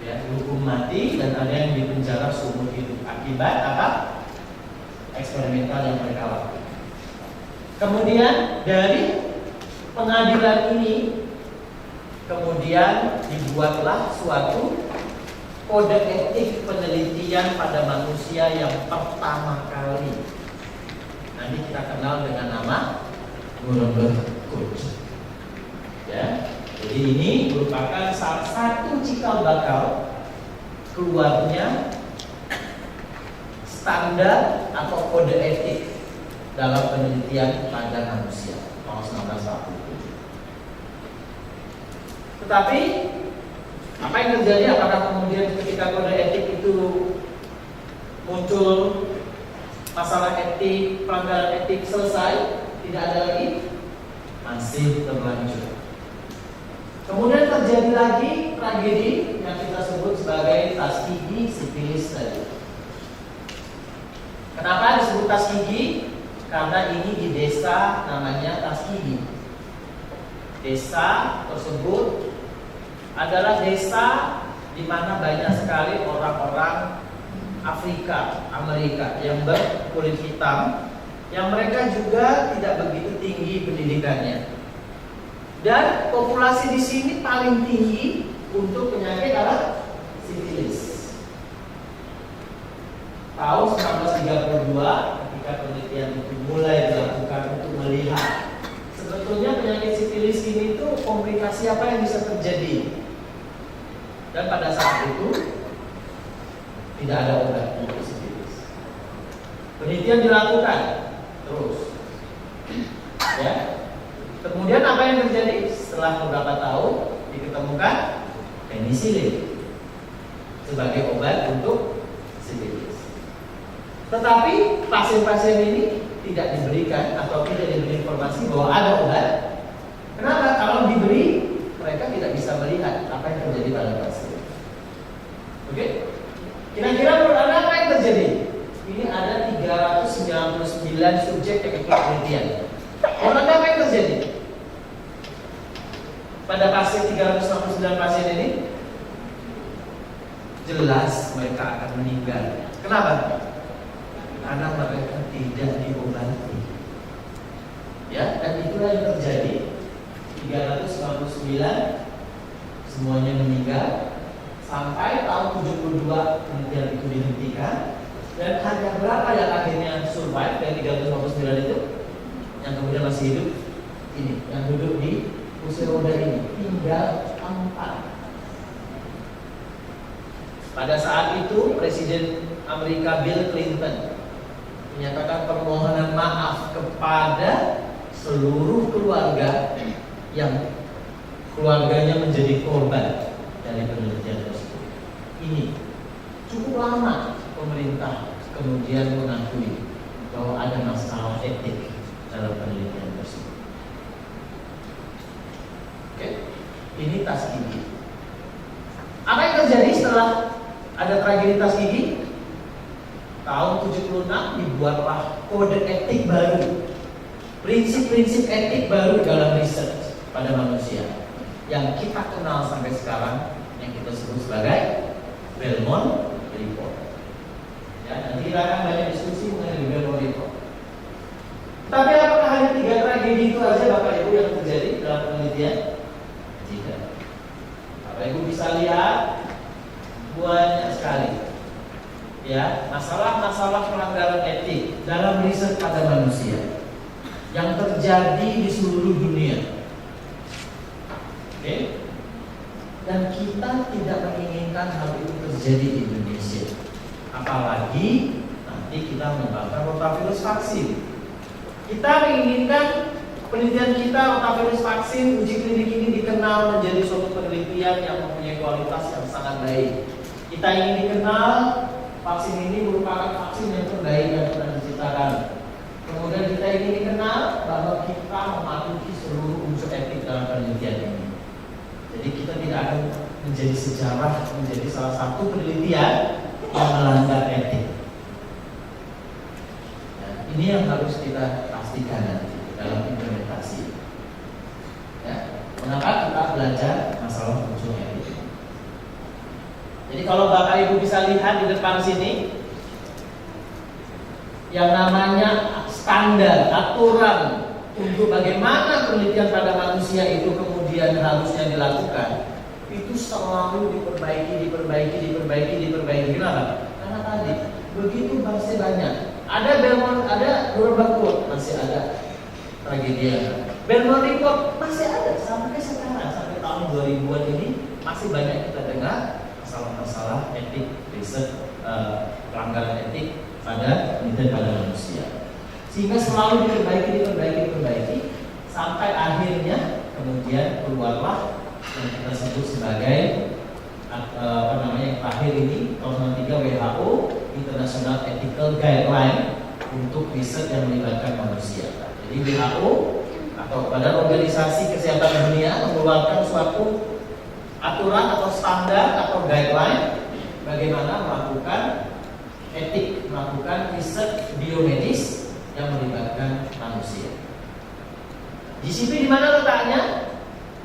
ya, dihukum mati, dan ada yang dipenjara seumur hidup akibat apa? Eksperimental yang mereka lakukan. Kemudian dari pengadilan ini kemudian dibuatlah suatu kode etik penelitian pada manusia yang pertama kali. Nanti kita kenal dengan nama Nuremberg Code. Ya, jadi ini merupakan salah satu cikal bakal keluarnya standar atau kode etik dalam penelitian pada manusia tahun 1947. Tetapi apa yang terjadi? Apakah kemudian ketika kode etik itu muncul masalah etik, pelanggaran etik selesai? Tidak ada lagi, masih berlanjut. Kemudian terjadi lagi tragedi yang kita sebut sebagai Tuskegee sipilis tadi. Kenapa disebut Tuskegee? Karena ini di desa namanya Tuskegee. Desa tersebut adalah desa di mana banyak sekali orang-orang Afrika, Amerika yang berkulit hitam, yang mereka juga tidak begitu tinggi pendidikannya. Dan populasi di sini paling tinggi untuk penyakit adalah sifilis. Tahun 1932 ketika penelitian itu mulai dilakukan untuk melihat sebetulnya penyakit sifilis ini itu komplikasi apa yang bisa terjadi. Dan pada saat itu tidak ada obat untuk sifilis. Penelitian dilakukan terus, ya. Kemudian apa yang terjadi? Setelah beberapa tahun diketemukan penisilin sebagai obat untuk sifilis. Tetapi pasien-pasien ini tidak diberikan atau tidak diberi informasi bahwa ada obat. Kenapa? Kalau diberi, mereka tidak bisa melihat apa yang terjadi pada pasien. Oke? Kira-kira menurut Anda apa yang terjadi? Ini ada 399 subjek yang ikut penelitian. Menurut Anda apa yang terjadi? pada pasien 359 pasien ini? Jelas mereka akan meninggal. Kenapa? Karena mereka tidak diobati. Ya, dan itulah yang terjadi. 359 semuanya meninggal. Sampai tahun 72 penelitian itu dihentikan. Dan hanya berapa yang akhirnya survive dari 359 itu? Yang kemudian masih hidup? Ini, yang duduk di kursi roda ini. Tinggal 4. Pada saat itu Presiden Amerika Bill Clinton menyatakan permohonan maaf kepada seluruh keluarga yang keluarganya menjadi korban dari penelitian tersebut. Ini cukup lama pemerintah kemudian mengakui bahwa ada masalah etik dalam penelitian tersebut. Oke, ini tas gigi. Apa yang terjadi setelah ada tragedi tas gigi? Tahun 76 dibuatlah kode etik baru, prinsip-prinsip etik baru dalam riset pada manusia yang kita kenal sampai sekarang, yang kita sebut sebagai Belmont Report. Ya, nanti kita akan banyak diskusi mengenai Belmont Report. Tapi apakah hanya 3 tragedi itu aja Bapak Ibu yang terjadi dalam penelitian? Tidak. Bapak Ibu bisa lihat banyak sekali ya masalah-masalah pelanggaran etik dalam riset pada manusia yang terjadi di seluruh dunia. Oke? Dan kita tidak menginginkan hal itu terjadi di Indonesia. Apalagi nanti kita mengembangkan rotavirus vaksin. Kita menginginkan penelitian kita rotavirus vaksin uji klinik ini dikenal menjadi suatu penelitian yang mempunyai kualitas yang sangat baik. Kita ingin dikenal vaksin ini merupakan vaksin yang terbaik yang pernah diciptakan. Kemudian kita ingin dikenal bahwa kita mematuhi seluruh unsur etik dalam penelitian ini. Jadi kita tidak akan menjadi sejarah menjadi salah satu penelitian yang melanggar etik. Nah, ini yang harus kita pastikan nanti dalam implementasi. Ya, mengapa kita belajar masalah unsur etik? Jadi kalau Bapak Ibu bisa lihat di depan sini, yang namanya standar aturan untuk bagaimana penelitian pada manusia itu kemudian harusnya dilakukan, itu selalu diperbaiki. Kenapa? Karena tadi begitu masih banyak. Ada Belmont, ada Nuremberg Code, masih ada tragedi. Belmont Report masih ada sampai sekarang, sampai tahun 2000-an ini masih banyak kita dengar masalah-masalah etik, riset, pelanggaran etik pada penelitian pada manusia. Sehingga selalu diperbaiki sampai akhirnya kemudian keluarlah yang kita sebut sebagai yang terakhir ini tahun 93 WHO International Ethical Guideline untuk riset yang melibatkan manusia. Jadi WHO atau Badan Organisasi Kesehatan Dunia mengeluarkan suatu aturan atau standar atau guideline bagaimana melakukan etik, melakukan riset biomedis yang melibatkan manusia. GCP di mana letaknya?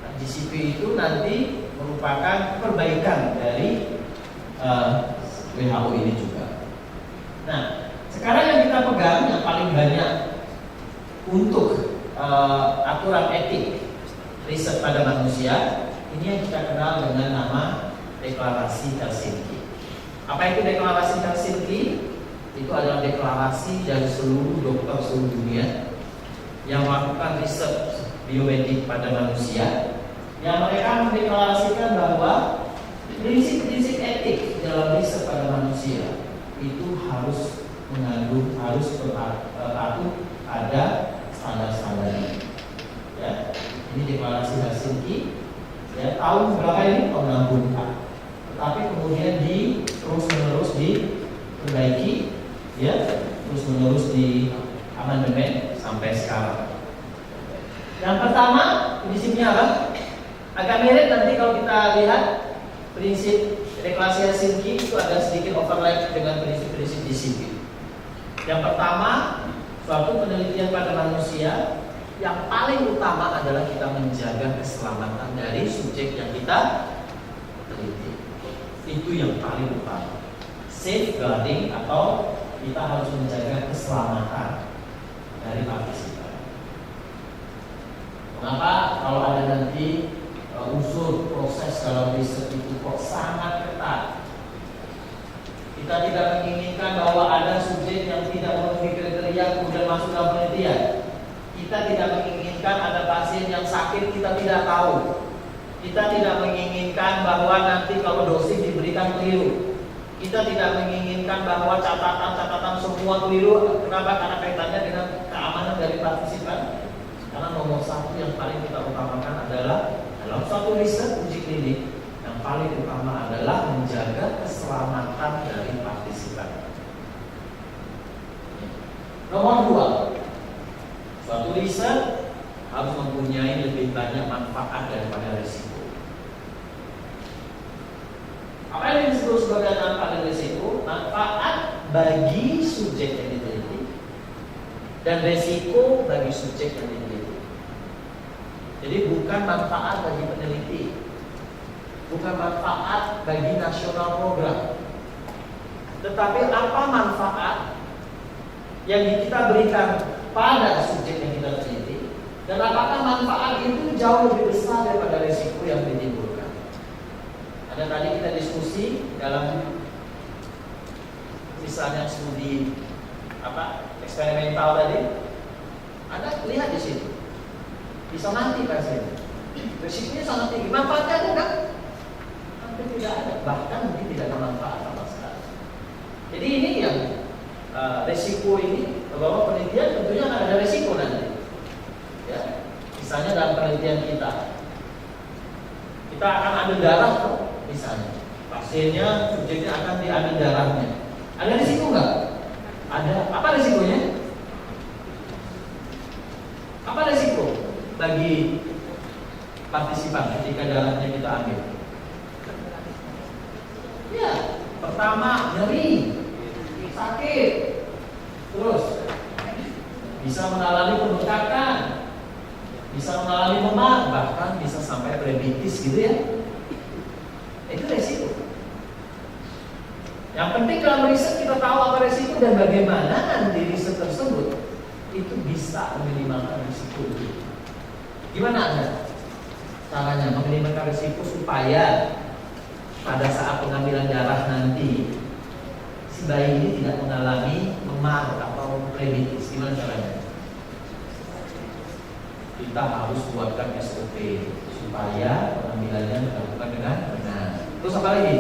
Nah, GCP itu nanti merupakan perbaikan dari WHO ini juga. Nah, sekarang yang kita pegang yang paling banyak untuk aturan etik riset pada manusia, ini yang kita kenal dengan nama Deklarasi Helsinki. Apa itu Deklarasi Helsinki? Itu adalah deklarasi dari seluruh dokter seluruh dunia yang melakukan riset biomedik pada manusia, yang mereka mendeklarasikan bahwa prinsip-prinsip etik dalam riset pada manusia itu harus berpatuh pada standar-standar ini. Ya, ini Deklarasi Helsinki. Ya, tahun berapa ini? Tahun 64. Tetapi kemudian terus-menerus diperbaiki, ya, terus-menerus di amandemen sampai sekarang. Yang pertama, prinsipnya apa? Agak mirip nanti kalau kita lihat prinsip Deklarasi Helsinki itu ada sedikit overlap dengan prinsip-prinsip GCP. Yang pertama, suatu penelitian pada manusia yang paling utama adalah kita menjaga keselamatan dari subjek yang kita teliti. Itu yang paling utama. Safeguarding atau kita harus menjaga keselamatan dari partisipan. Kenapa? Kalau ada nanti unsur proses dalam riset itu kok sangat ketat. Kita tidak menginginkan bahwa ada subjek yang tidak memenuhi kriteria kemudian masuk dalam penelitian. Kita tidak menginginkan ada pasien yang sakit kita tidak tahu. Kita tidak menginginkan bahwa nanti kalau dosis diberikan keliru. Kita tidak menginginkan bahwa catatan-catatan semua keliru. Kenapa? Karena kaitannya dengan keamanan dari partisipan. Karena nomor satu yang paling kita utamakan adalah dalam suatu riset uji klinik, yang paling utama adalah menjaga keselamatan dari partisipan. Nomor dua, suatu riset harus mempunyai lebih banyak manfaat daripada risiko. Apa yang disebut sebagai manfaat dan risiko? Manfaat bagi subjek yang diteliti dan risiko bagi subjek yang diteliti. Jadi bukan manfaat bagi peneliti, bukan manfaat bagi nasional program, tetapi apa manfaat yang kita berikan pada subjek yang kita teliti, dan apakah manfaat itu jauh lebih besar daripada risiko yang ditimbulkan. Ada tadi kita diskusi dalam misalnya studi eksperimental tadi, Anda lihat di situ. Bisa mati pasien. Risikonya sangat tinggi. Manfaatnya ada kan? Hampir tidak ada. Bahkan mungkin tidak ada manfaat sama sekali. Jadi ini yang risiko ini, bahwa penelitian tentunya akan ada risiko nanti. Ya, misalnya dalam penelitian kita akan ambil darah, misalnya pasiennya, subjeknya akan diambil darahnya. Ada risiko nggak? Ada. Apa risikonya? Apa risiko bagi partisipan ketika darahnya kita ambil? Ya, pertama nyeri, sakit, terus bisa mengalami pembengkakan, bisa mengalami memar, bahkan bisa sampai diabetes gitu ya. Itu resiko. Yang penting dalam riset kita tahu apa resiko dan bagaimana nanti riset tersebut itu bisa meminimalkan risiko itu. Gimana Anda caranya meminimalkan risiko supaya pada saat pengambilan darah nanti si bayi ini tidak mengalami memar atau diabetes? Gimana caranya? Kita harus buatkan SOP supaya pengambilannya dilakukan dengan benar. Terus apa lagi?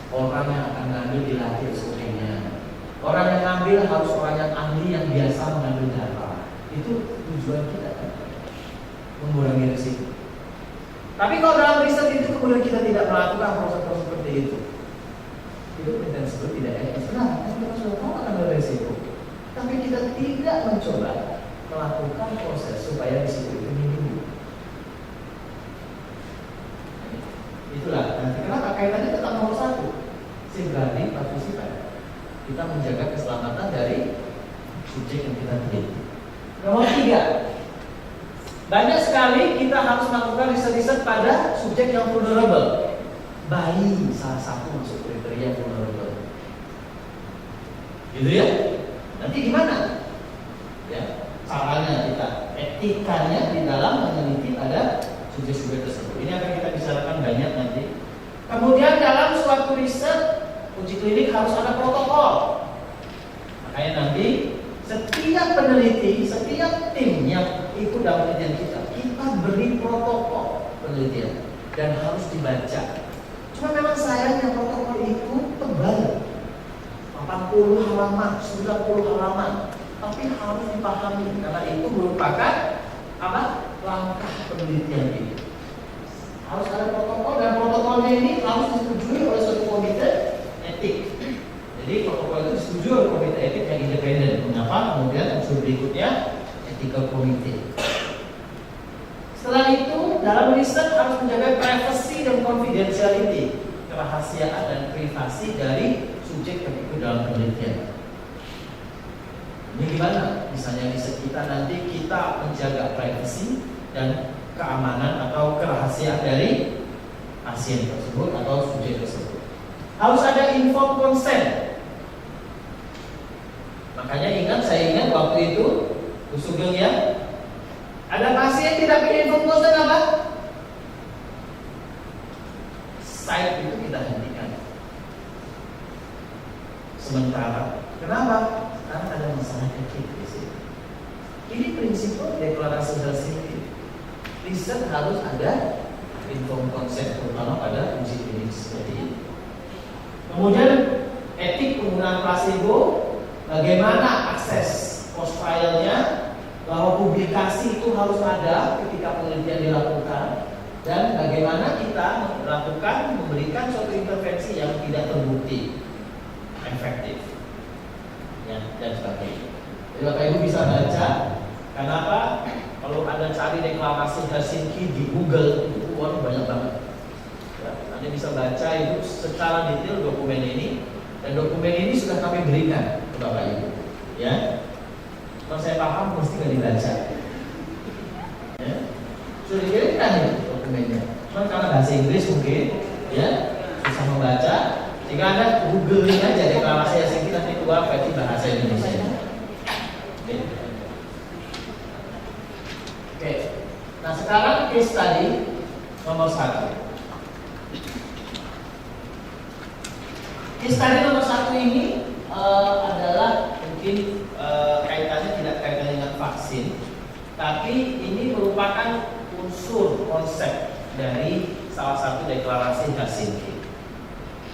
Orang yang akan ngambil dilatih SOP-nya. Orang yang ngambil harus orang yang ahli yang biasa mengambil darah. Itu tujuan kita kan? Mengurangi risiko. Tapi kalau dalam riset itu kemudian kita tidak melakukan proses-proses seperti itu penelitian tersebut tidak etis. Nah, kita sudah tahu akan ada risiko, tapi kita tidak mencoba melakukan proses supaya risiko itu minim. Itulah. Nanti kenapa kaitannya tetap nomor satu, safeguarding partisipan. Kita menjaga keselamatan dari subjek yang kita teliti. Nomor 3, banyak sekali kita harus melakukan riset-riset pada subjek yang vulnerable. Bayi salah satu masuk kriteria vulnerable. Gitu ya? Nanti gimana? Ya, caranya kita, etikanya di dalam meneliti pada subjek-subjek tersebut. Ini akan kita bicarakan banyak nanti. Kemudian dalam suatu riset uji klinik harus ada protokol. Makanya nanti setiap peneliti, setiap tim yang ikut dalam penelitian kita beri protokol penelitian dan harus dibaca. Cuma memang sayangnya protokol itu tebal, 80 halaman, 90 halaman, tapi harus dipahami karena itu merupakan langkah penelitian ini. Harus ada protokol dan protokolnya ini harus disetujui oleh suatu komite etik. Jadi protokol itu disetujui oleh komite etik yang independen. Mengapa? Kemudian unsur berikutnya ethical committee. Setelah itu dalam riset harus menjaga privacy dan confidentiality, kerahasiaan dan privasi dari subjek yang ikut dalam penelitian. Ini gimana? Misalnya kita nanti kita menjaga privasi dan keamanan atau kerahasiaan dari pasien tersebut atau subjek tersebut. Harus ada informed consent. Makanya saya ingat waktu itu Bu Sugeng ya, ada pasien tidak punya informed consent apa? Site itu kita hentikan. Sementara, kenapa? Karena ada masalah etik di sini. Ini prinsip deklarasi Helsinki. Riset harus ada informed consent, terutama pada uji klinik seperti ini. Kemudian etik penggunaan placebo, bagaimana akses post trialnya, bahwa publikasi itu harus ada ketika penelitian dilakukan, dan bagaimana kita memberikan suatu intervensi yang tidak terbukti efektif. Ya, dan sebagainya. Jadi Bapak Ibu bisa baca. Kenapa? Kalau Anda cari deklarasi Helsinki di Google itu banyak banget. Ya, Anda bisa baca itu secara detail dokumen ini, dan dokumen ini sudah kami berikan ke Bapak Ibu. Ya, kalau saya paham mesti nggak dibaca. Ya, sudah dikirimkan ini dokumennya. Cuma karena bahasa Inggris mungkin, ya susah membaca. Jika Anda googling aja deklarasi Helsinki nanti keluar versi bahasa Indonesia. Oke. Nah sekarang case study nomor 1. Case study nomor 1 ini adalah mungkin kaitannya tidak kaitan dengan vaksin, tapi ini merupakan unsur konsep dari salah satu deklarasi Helsinki.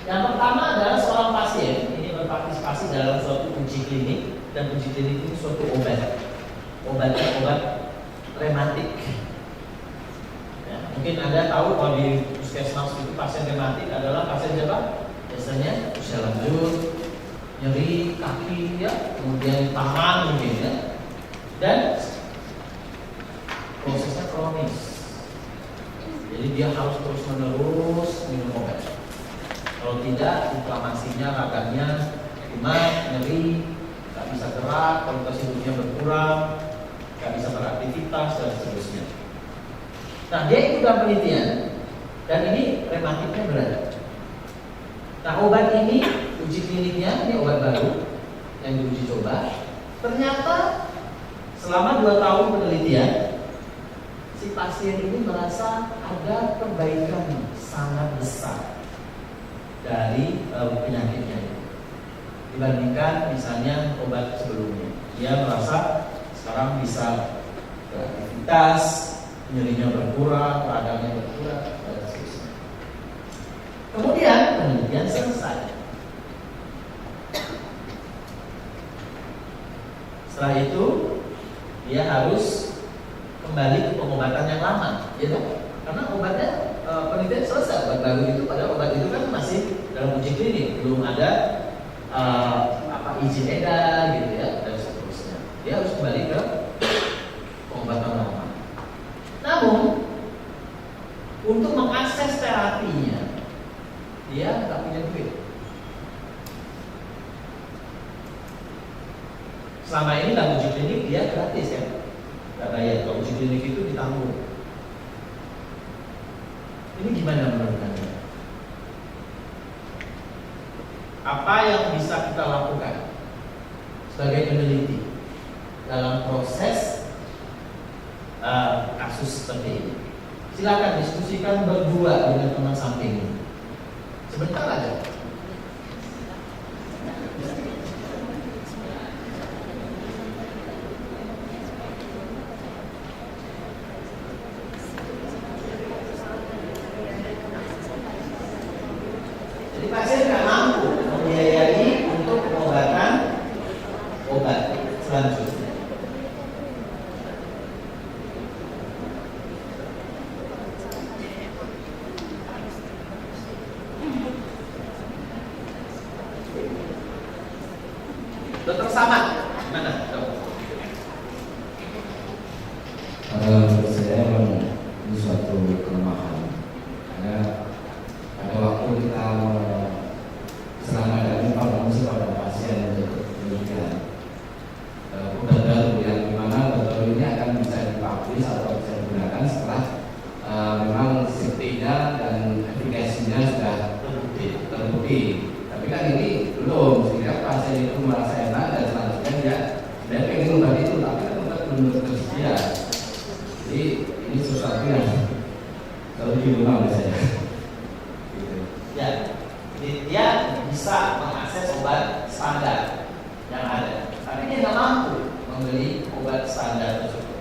Yang pertama adalah seorang pasien ini berpartisipasi dalam suatu uji klinik, dan uji klinik itu suatu obatnya obat rematik. Ya, mungkin Anda tahu kalau di puskesmas itu pasien rematik adalah pasien siapa? Biasanya usia lanjut, nyeri kaki ya, kemudian tangan mungkin ya, dan prosesnya kronis. Jadi dia harus terus menerus minum obat. Kalau tidak, inflamasinya, radangnya kumat, nyeri, nggak bisa gerak, kualitas hidupnya berkurang, nggak bisa beraktivitas dan seterusnya. Nah, dia ikut dalam penelitian, dan ini rematiknya berat. Nah, obat ini uji kliniknya, ini obat baru yang diuji coba. Ternyata selama 2 tahun penelitian, si pasien ini merasa ada perbaikan sangat besar dari penyakitnya dibandingkan misalnya obat sebelumnya. Dia merasa sekarang bisa beraktivitas, nyerinya berkurang, radangnya berkurang, dan seterusnya. Kemudian penelitian selesai. Setelah itu dia harus kembali ke pengobatan yang lama, ya kan? Karena obatnya penelitian selesai, obat baru itu, padahal obat itu kan masih dalam uji klinik, belum ada izin edar gitu ya, dan seterusnya. Dia harus kembali ke pengobatan lama. Namun untuk mengakses terapinya dia nggak punya duit. Selama ini dalam uji klinik dia gratis ya, nggak bayar. Kalau uji klinik itu ditanggung. Ini gimana menurut Anda? Apa yang bisa kita lakukan sebagai peneliti dalam proses kasus seperti ini? Silakan diskusikan berdua dengan teman samping. Sebentar aja. Jadi pasien nggak mampu membiayai untuk pengobatan obat selanjutnya. Dokter Samad, gimana dok? Menurut saya memang ini suatu kelemahan, karena pada waktu kita selamatkan informasi pada pasien untuk penelitian, Tapi kan ini belum, sehingga pasien itu merasa enak dan selanjutnya dia pengen obat itu, tapi kan obat belum tersedia. Jadi ini sesuatu yang selalu di rumah biasanya. Gitu. Ya, dia bisa mengakses obat standar yang ada, tapi dia nggak mampu membeli obat standar tersebut.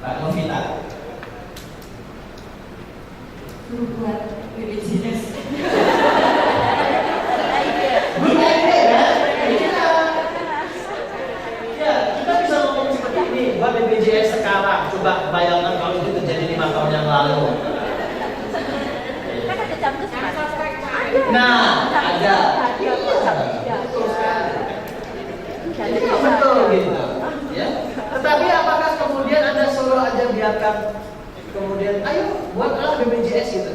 Pak Novita, Suruh buat BPJS. good idea ya? Ya, kita bisa ngomong seperti ini. Buat BPJS sekarang, coba bayangkan kalau itu terjadi 5 tahun yang lalu. Nah, ada. Iya, betul sekali. Jadi betul gitu, ya. Tetapi apakah kemudian Anda suruh aja biarkan kemudian ayo buatlah BPJS gitu?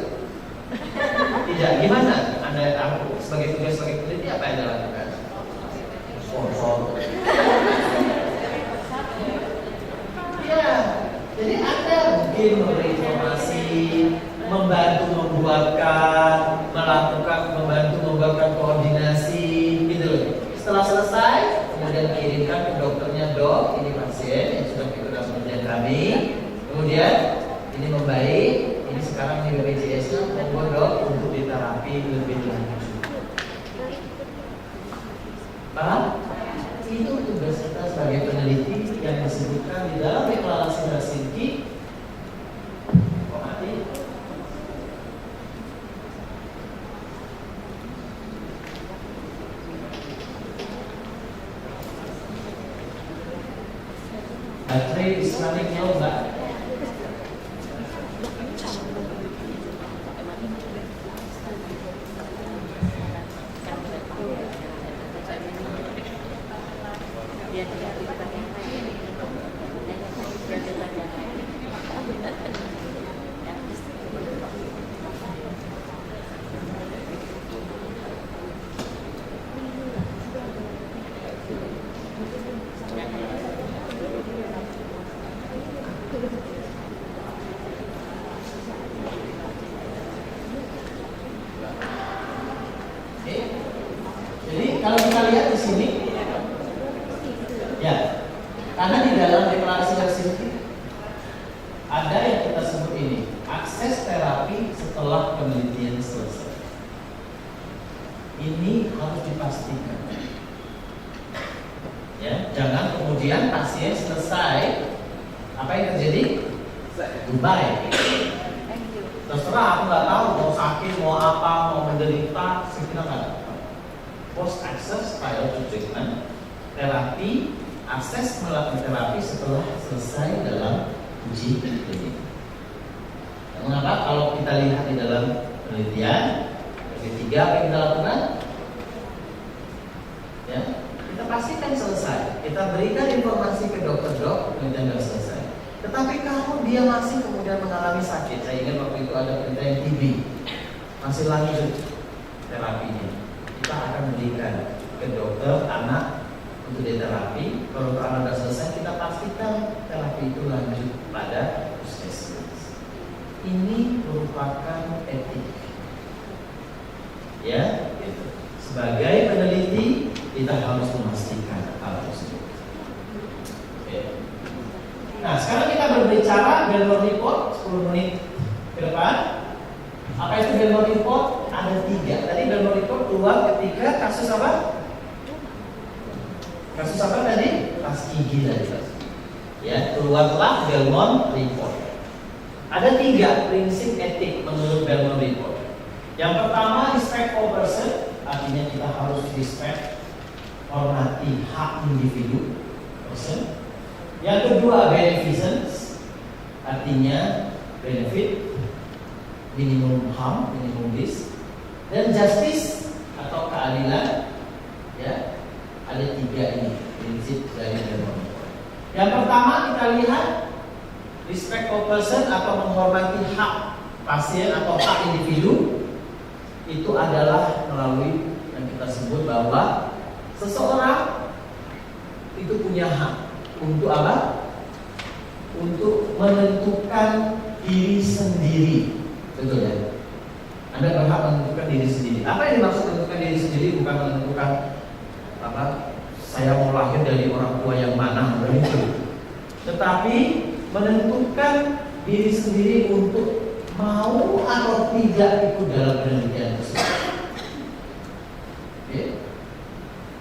Tidak. Gimana? Anda tahu sebagai tugas sebagai peneliti apa yang Anda lakukan? Sponsor. Ya, jadi Anda mungkin memberi informasi, membantu membuatkan, membantu membuatkan koordinasi, gitu loh. Setelah selesai, kemudian kirimkan ke dokternya, dok, ini pasien yang sudah mengikuti penelitian kami. Kemudian ini membaik, ini sekarang ini BPJS-nya, monggo dok untuk diterapi lebih lanjut. Paham? Itu tugas kita sebagai peneliti yang disebutkan di dalam deklarasi Helsinki. Kok mati? Baterai is running low, Mbak. Jadi kalau kita lihat di sini, ya, karena di dalam deklarasi Helsinki ada yang kita sebut ini akses terapi setelah penelitian selesai. Ini harus dipastikan. Ya, jangan kemudian pasien selesai, apa yang terjadi? Goodbye. Terserah, aku nggak tahu mau sakit, mau apa, mau menderita, kita nggak tahu. Post access prior to treatment, terapi, akses melakukan terapi setelah selesai dalam uji klinik. Mengapa? Kalau kita lihat di dalam penelitian, ketiga apa yang kita lakukan? Ya, kita pastikan selesai. Kita berikan informasi ke dokter, penelitian sudah selesai. Tetapi kalau dia masih kemudian mengalami sakit, saya ingat waktu itu ada penelitian TB, masih lanjut terapinya. Kita akan berikan ke dokter anak untuk diterapi. Kalau untuk anak sudah selesai, kita pastikan terapi itu lanjut pada puskesmas. Ini merupakan etik, ya. Gitu. Sebagai peneliti, kita harus memastikan hal tersebut. Oke. Nah, sekarang kita berbicara Belmont Report 10 menit ke depan. Apa itu Belmont Report? Ada 3. Tadi Belmont Report keluar ketika kasus apa? Kasus apa tadi? Pas gigi tadi. Ya, keluarlah Belmont Report. Ada 3 prinsip etik menurut Belmont Report. Yang pertama, respect for person, artinya kita harus respect, hormati hak individu person. Yang kedua, beneficence, artinya benefit, minimum harm, minimum risk. Dan justice atau keadilan, ya, ada 3 ini prinsip dari Belmont Report. Yang pertama kita lihat respect for person atau menghormati hak pasien atau hak individu, itu adalah melalui yang kita sebut bahwa seseorang itu punya hak untuk apa? Untuk menentukan diri sendiri. Betul ya? Anda berhak menentukan diri sendiri. Apa yang dimaksud menentukan diri sendiri? Bukan menentukan apa? Saya mau lahir dari orang tua yang mana, begitu. Tetapi menentukan diri sendiri untuk mau atau tidak ikut dalam penelitian tersebut. Oke.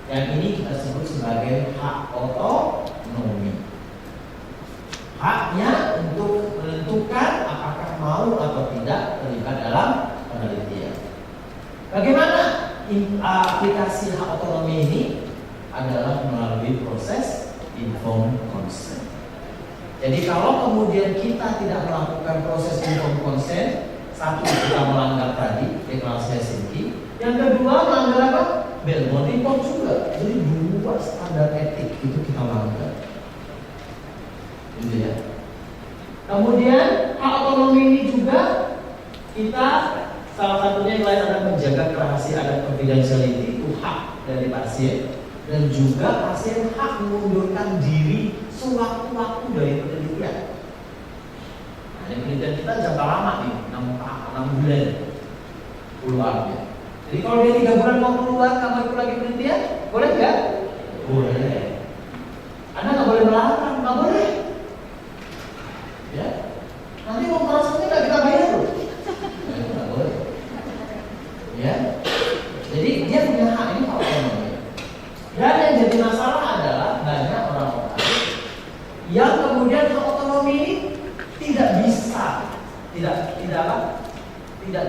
Yang ini kita sebut sebagai hak otonomi. Haknya untuk menentukan apakah mau atau tidak terlibat dalam penelitian. Bagaimana aplikasi hak otonomi ini? Adalah melalui proses informed consent. Jadi kalau kemudian kita tidak melakukan proses informed consent, satu, kita melanggar tadi deklarasi Helsinki. Yang kedua, melanggar apa? Belmont Report juga. Jadi dua standar etik itu kita langgar. Gitu ya. Kemudian hak otonomi ini juga kita salah satunya yang lain adalah menjaga kerahasiaan dan confidentiality, itu hak dari pasien. Dan juga pasien hak mengundurkan diri sewaktu-waktu dari penelitian. Nah, yang penelitian kita jangka lama nih, 6 bulan keluar ya. Jadi kalau dia 3 bulan mau keluar, kamu ikut lagi penelitian, boleh nggak? Boleh. Anda nggak boleh melarang, nggak boleh. Ya, nanti mau prosesnya nggak kita bayar loh. Nggak boleh. Ya, jadi dia punya hak ini hak otonomi. Dan yang jadi masalah adalah banyak orang-orang yang kemudian hak otonomi ini tidak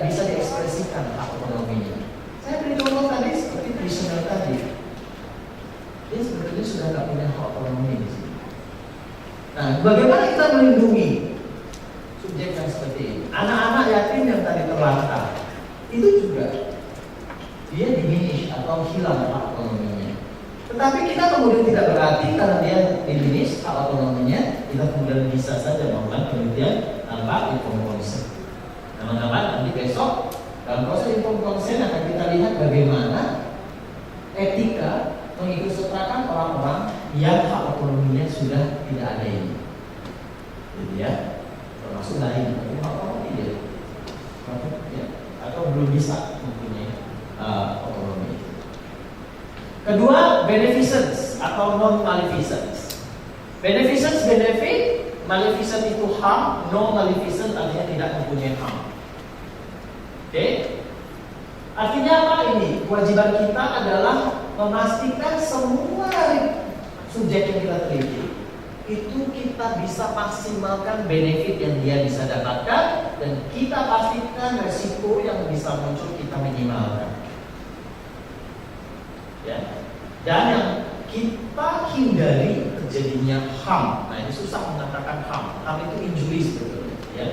bisa diekspresikan hak otonominya. Saya beri contoh tadi seperti prisoner tadi. Dia sebenarnya sudah nggak punya hak otonomi di sini. Nah, bagaimana kita melindungi subjek yang seperti ini? Anak-anak yatim yang tadi terlantar itu juga dia diminish atau hilang hak otonominya. Tetapi kita kemudian tidak berarti karena dia diminish hak otonominya, kita kemudian bisa saja melakukan penelitian tanpa informed consent. Teman-teman, nanti besok dalam proses informed consent akan kita lihat bagaimana etika mengikutsertakan orang-orang yang hak otonominya sudah tidak ada ini. Jadi ya, termasuk lain, hak otonomi dia, ya, atau belum bisa mempunyai otonomi. Kedua, beneficence atau non-maleficence. Beneficence benefit, maleficence itu harm, non-maleficence artinya tidak mempunyai harm. Oke? Artinya apa ini? Kewajiban kita adalah memastikan semua subjek yang kita teliti itu kita bisa maksimalkan benefit yang dia bisa dapatkan dan kita pastikan resiko yang bisa muncul kita minimalkan. Ya. Dan yang kita hindari terjadinya harm. Nah, ini susah mengatakan harm. Harm itu injury sebetulnya, ya.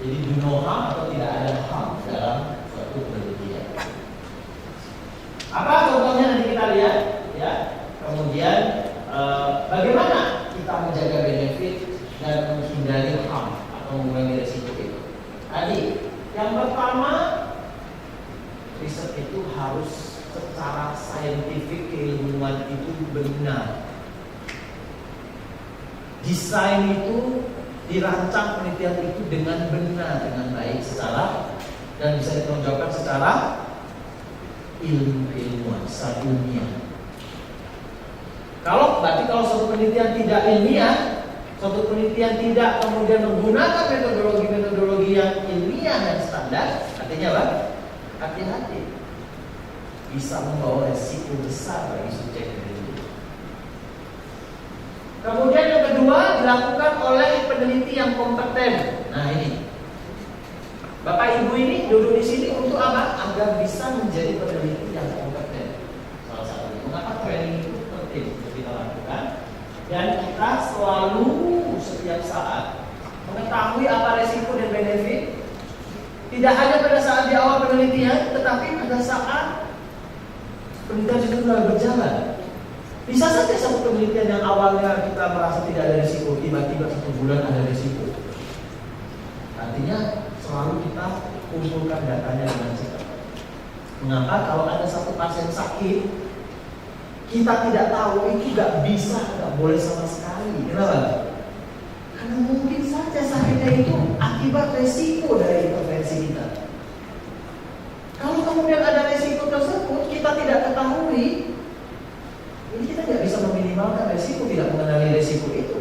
Jadi do no harm atau tidak ada harm dalam suatu penelitian. Apa contohnya nanti kita lihat, ya. Kemudian bagaimana kita menjaga benefit dan menghindari harm atau mengurangi resiko itu. Tadi, yang pertama, riset itu harus secara saintifik keilmuan itu benar. Desain itu dirancang penelitian itu dengan benar, dengan baik secara dan bisa dipertanggungjawabkan secara ilmuwan, secara ilmiah. Berarti kalau suatu penelitian tidak ilmiah, suatu penelitian tidak kemudian menggunakan metodologi yang ilmiah dan standar, artinya apa? Hati-hati. Bisa membawa resiko besar bagi subjek peneliti. Kemudian yang kedua dilakukan oleh peneliti yang kompeten. Nah ini, Bapak Ibu ini duduk di sini untuk apa? Agar bisa menjadi peneliti yang kompeten. Salah satunya. Mengapa training itu penting untuk kita lakukan? Dan kita selalu setiap saat mengetahui apa resiko dan benefit. Tidak hanya pada saat di awal penelitian, tetapi pada saat penelitian itu sudah berjalan. Bisa saja satu penelitian yang awalnya kita merasa tidak ada risiko, tiba-tiba 1 bulan ada risiko. Artinya selalu kita kumpulkan datanya dengan cepat. Mengapa kalau ada satu pasien sakit, kita tidak tahu itu nggak bisa, nggak boleh sama sekali. Kenapa? Karena mungkin saja jasa kita itu akibat resiko dari intervensi kita. Kalau kemudian ada resiko tersebut kita tidak ketahui, ini kita tidak bisa meminimalkan resiko, tidak mengenali resiko itu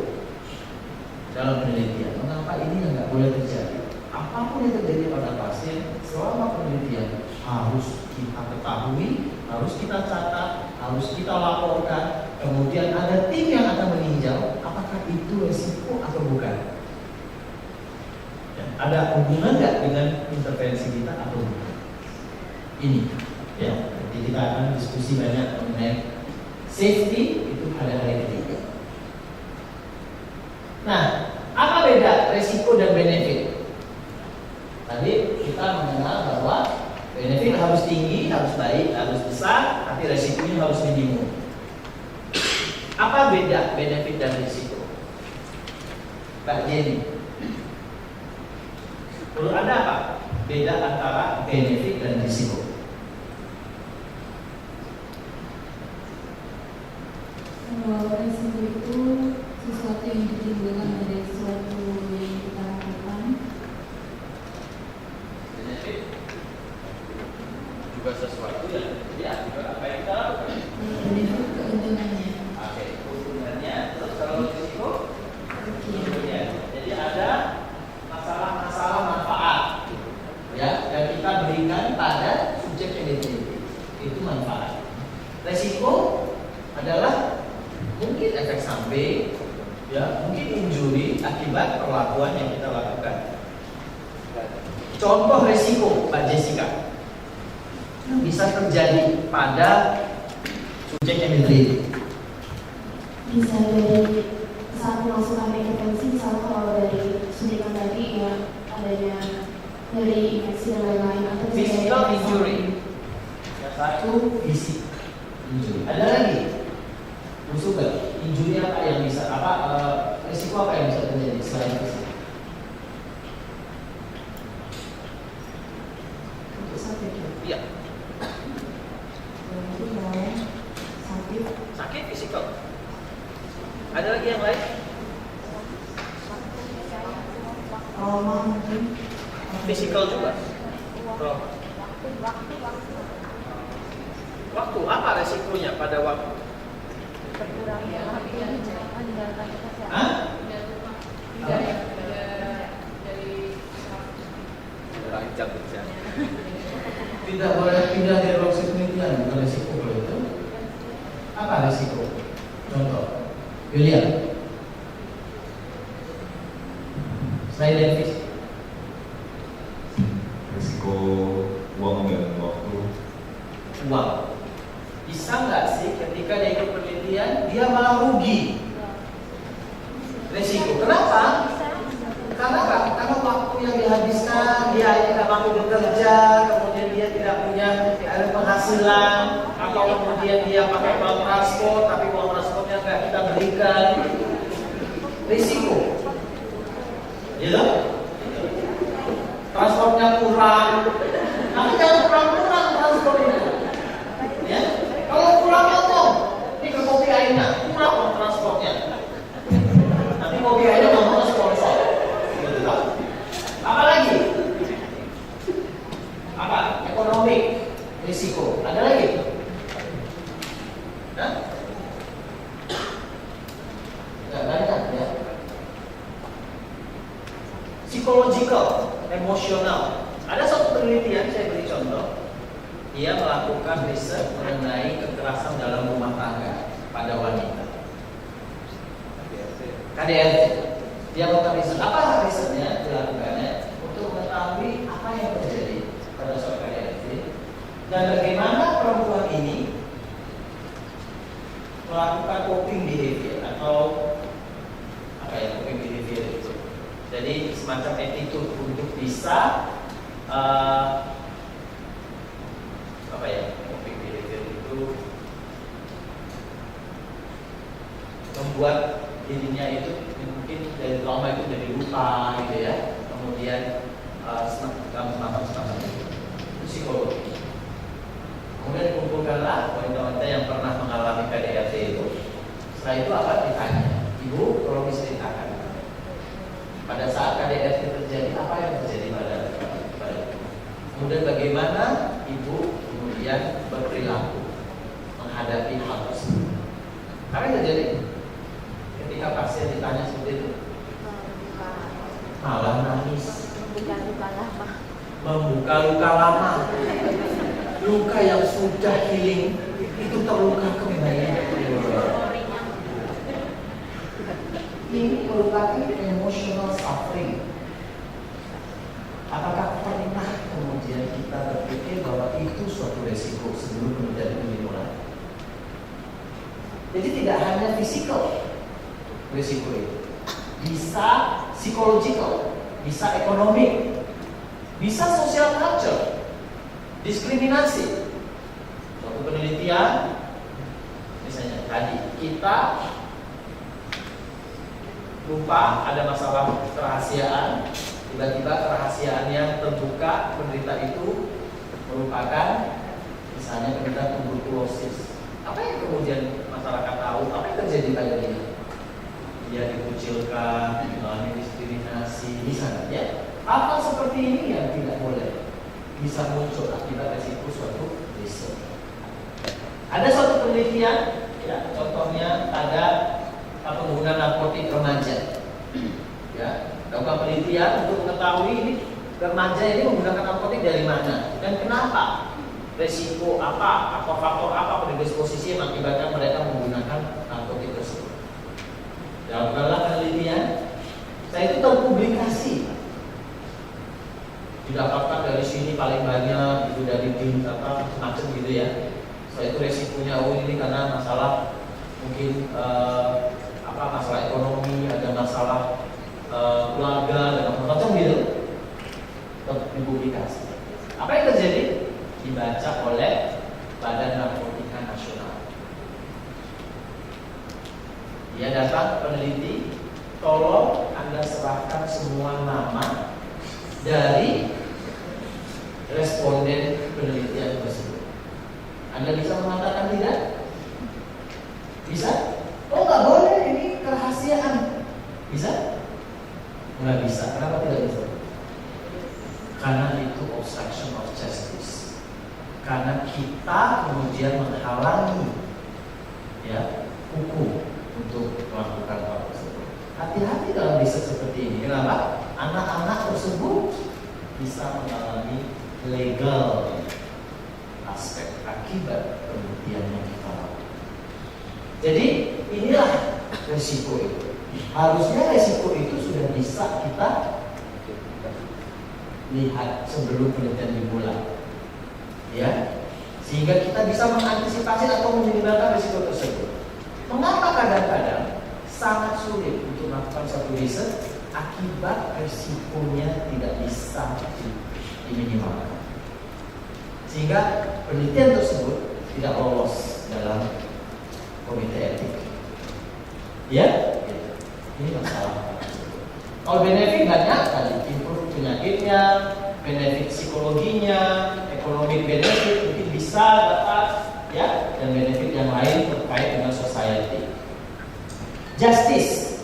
dalam penelitian. Mengapa ini yang nggak boleh terjadi? Apapun yang terjadi pada pasien selama penelitian harus kita ketahui, harus kita catat, harus kita laporkan. Kemudian ada tim yang akan meninjau apakah itu resiko atau bukan. Dan ada hubungan nggak dengan intervensi kita atau bukan? Ini, ya. Jadi kita akan diskusi banyak mengenai safety itu pada hari ketiga. Nah, apa beda resiko dan benefit? Tadi kita mengenal bahwa benefit harus tinggi, harus baik, harus besar, tapi resikonya harus minimum. Apa beda benefit dan risiko? Mbak Jenny, menurut Anda apa beda antara benefit dan risiko? Kalau resiko itu sesuatu yang ditimbulkan dari sesuatu yang kita lakukan. Benefit juga sesuatu yang juga apa yang kita lakukan. Benefit keuntungannya. Oke, keuntungannya. Terus kalau risiko, risikonya. Jadi ada masalah-masalah manfaat, ya, yang kita berikan pada subjek yang diteliti. Itu manfaat. Resiko adalah mungkin efek samping, ya, mungkin injury akibat perlakuan yang kita lakukan. Contoh resiko, Mbak Jessica, bisa terjadi pada subjek yang diteliti. Bisa dari saat melakukan intervensi, misalnya kalau dari suntikan tadi ya adanya dari infeksi dan lain-lain atau Physical injury, yang satu fisik injury. Ada lagi, musuh injury apa yang bisa resiko apa yang bisa terjadi selain fisik? untuk sakit. Iya, Itu kalau sakit, sakit fisikal. Ada lagi yang lain? trauma mungkin. Fisikal juga. Trauma. Waktu apa resikonya pada waktu? Hah? Tidak boleh pindah dari lokasi penelitian, bukan resiko kalau itu. Apa resiko? Contoh, William. Selain dari fisik, risiko uang dan waktu. uang. Bisa nggak sih ketika dia ikut penelitian dia malah rugi? Resiko. Kenapa? Karena apa? Karena waktu yang dihabiskan, dia tidak mampu bekerja, kemudian dia tidak punya penghasilan, atau kemudian dia pakai uang transport, tapi uang transportnya nggak kita berikan. Risiko. Gitu? Transportnya kurang, tapi jangan kurang-kurang transport itu. Ya, kalau kurang ngomong, ini ke kopi airnya, kurang uang transportnya. Nanti kopi airnya ngomong sponsor. Gitu kan? Apa lagi? Apa? Ekonomi, risiko. Ada lagi? Hah? Nggak banyak ya. Psychological, emosional. Ada satu penelitian, saya beri contoh. Dia melakukan riset mengenai kekerasan dalam rumah tangga pada wanita. KDRT. Dia melakukan riset. Apa risetnya? Dilakukannya untuk mengetahui apa yang terjadi pada suatu KDRT dan bagaimana perempuan ini melakukan coping behavior atau apa ya, coping behavior itu. Jadi semacam attitude untuk bisa apa ya, coping behavior itu membuat dirinya itu mungkin dari trauma itu jadi lupa gitu ya, kemudian senang itu psikologi. Kemudian dikumpulkanlah wanita-wanita yang pernah mengalami KDRT itu. Setelah itu apa ditanya, ibu tolong diceritakan pada saat luka-luka lama, luka yang sudah healing itu terluka kembali. Ini merupakan emotional suffering. Apakah pernah kemudian kita berpikir bahwa itu suatu resiko sebelum kemudian itu dimulai? Jadi tidak hanya fisikal resiko itu, bisa psikologikal, bisa ekonomi, bisa sosial culture, diskriminasi. Suatu penelitian, misalnya tadi kita lupa ada masalah kerahasiaan, tiba-tiba kerahasiaan yang terbuka penderita itu merupakan misalnya penderita tuberkulosis. Apa yang kemudian masyarakat tahu? Apa yang terjadi pada dia? Dia dikucilkan, mengalami diskriminasi, misalnya ya. Hal seperti ini yang tidak boleh bisa muncul akibat resiko suatu riset. Ada suatu penelitian, ya, contohnya ada pengguna narkotik remaja. Ya, lakukan penelitian untuk mengetahui ini remaja ini menggunakan narkotik dari mana dan kenapa, resiko apa, atau faktor apa predisposisi yang mengakibatkan mereka menggunakan narkotik tersebut. Dalam penelitian, saya itu terpublikasi, didapatkan dari sini paling banyak, itu dari macam gitu ya. Saya itu resikonya ini karena masalah mungkin masalah ekonomi, ada masalah keluarga dan macam-macam gitu, dipublikasi. Apa yang terjadi? Dibaca oleh Badan Narkotika Nasional. Dia datang peneliti, tolong Anda serahkan semua nama dari responden penelitian tersebut. Anda bisa mengatakan tidak? Bisa? Oh nggak boleh, ini kerahasiaan. Bisa? Nggak bisa. Kenapa tidak bisa? Karena itu obstruction of justice. Karena kita kemudian menghalangi ya hukum untuk melakukan hal tersebut. Hati-hati dalam riset seperti ini. Kenapa? Anak-anak tersebut bisa mengalami legal aspek akibat penelitian yang kita lakukan. Jadi inilah resiko itu. Harusnya resiko itu sudah bisa kita lihat sebelum penelitian dimulai, ya, sehingga kita bisa mengantisipasi atau meminimalkan resiko tersebut. Mengapa kadang-kadang sangat sulit untuk melakukan satu riset akibat resikonya tidak bisa diminimalkan, sehingga penelitian tersebut tidak lolos dalam komite etik. Ya, ini masalah. Kalau benefit banyak tadi, improve penyakitnya, benefit psikologinya, ekonomi benefit mungkin bisa dapat, ya, dan benefit yang lain terkait dengan society. Justice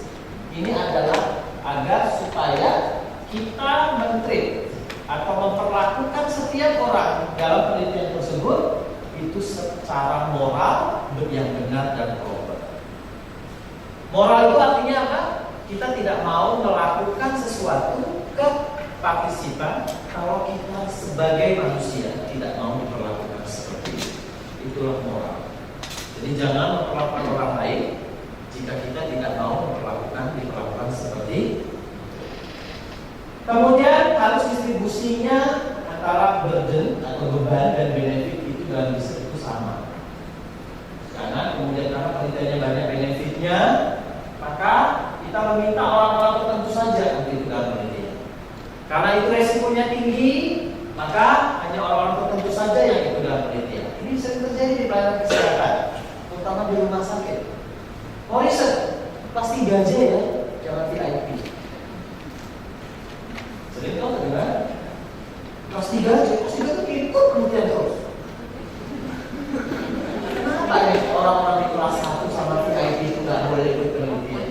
ini adalah agar supaya kita men-treat atau memperlakukan setiap orang dalam penelitian tersebut itu secara moral yang benar dan proper. Moral itu artinya apa? Kita tidak mau melakukan sesuatu ke partisipan kalau kita sebagai manusia tidak mau diperlakukan seperti itu. Itulah moral. Jadi jangan memperlakukan orang lain jika kita tidak mau diperlakukan seperti itu. Kemudian harus distribusinya antara burden atau beban dan benefit itu dalam riset itu sama. Karena penelitiannya banyak benefitnya, maka kita meminta orang-orang tertentu saja untuk ikut dalam penelitian. Karena itu resikonya tinggi, maka hanya orang-orang tertentu saja yang ikut dalam penelitian. Ini sering terjadi di pelayanan kesehatan, terutama di rumah sakit. Mau riset, pasti gaji ya, jangan VIP. Sering tahu kan? Pasti gaji ikut penelitian terus. Kenapa ya orang-orang di kelas 1 sama VIP itu nggak boleh ikut penelitian?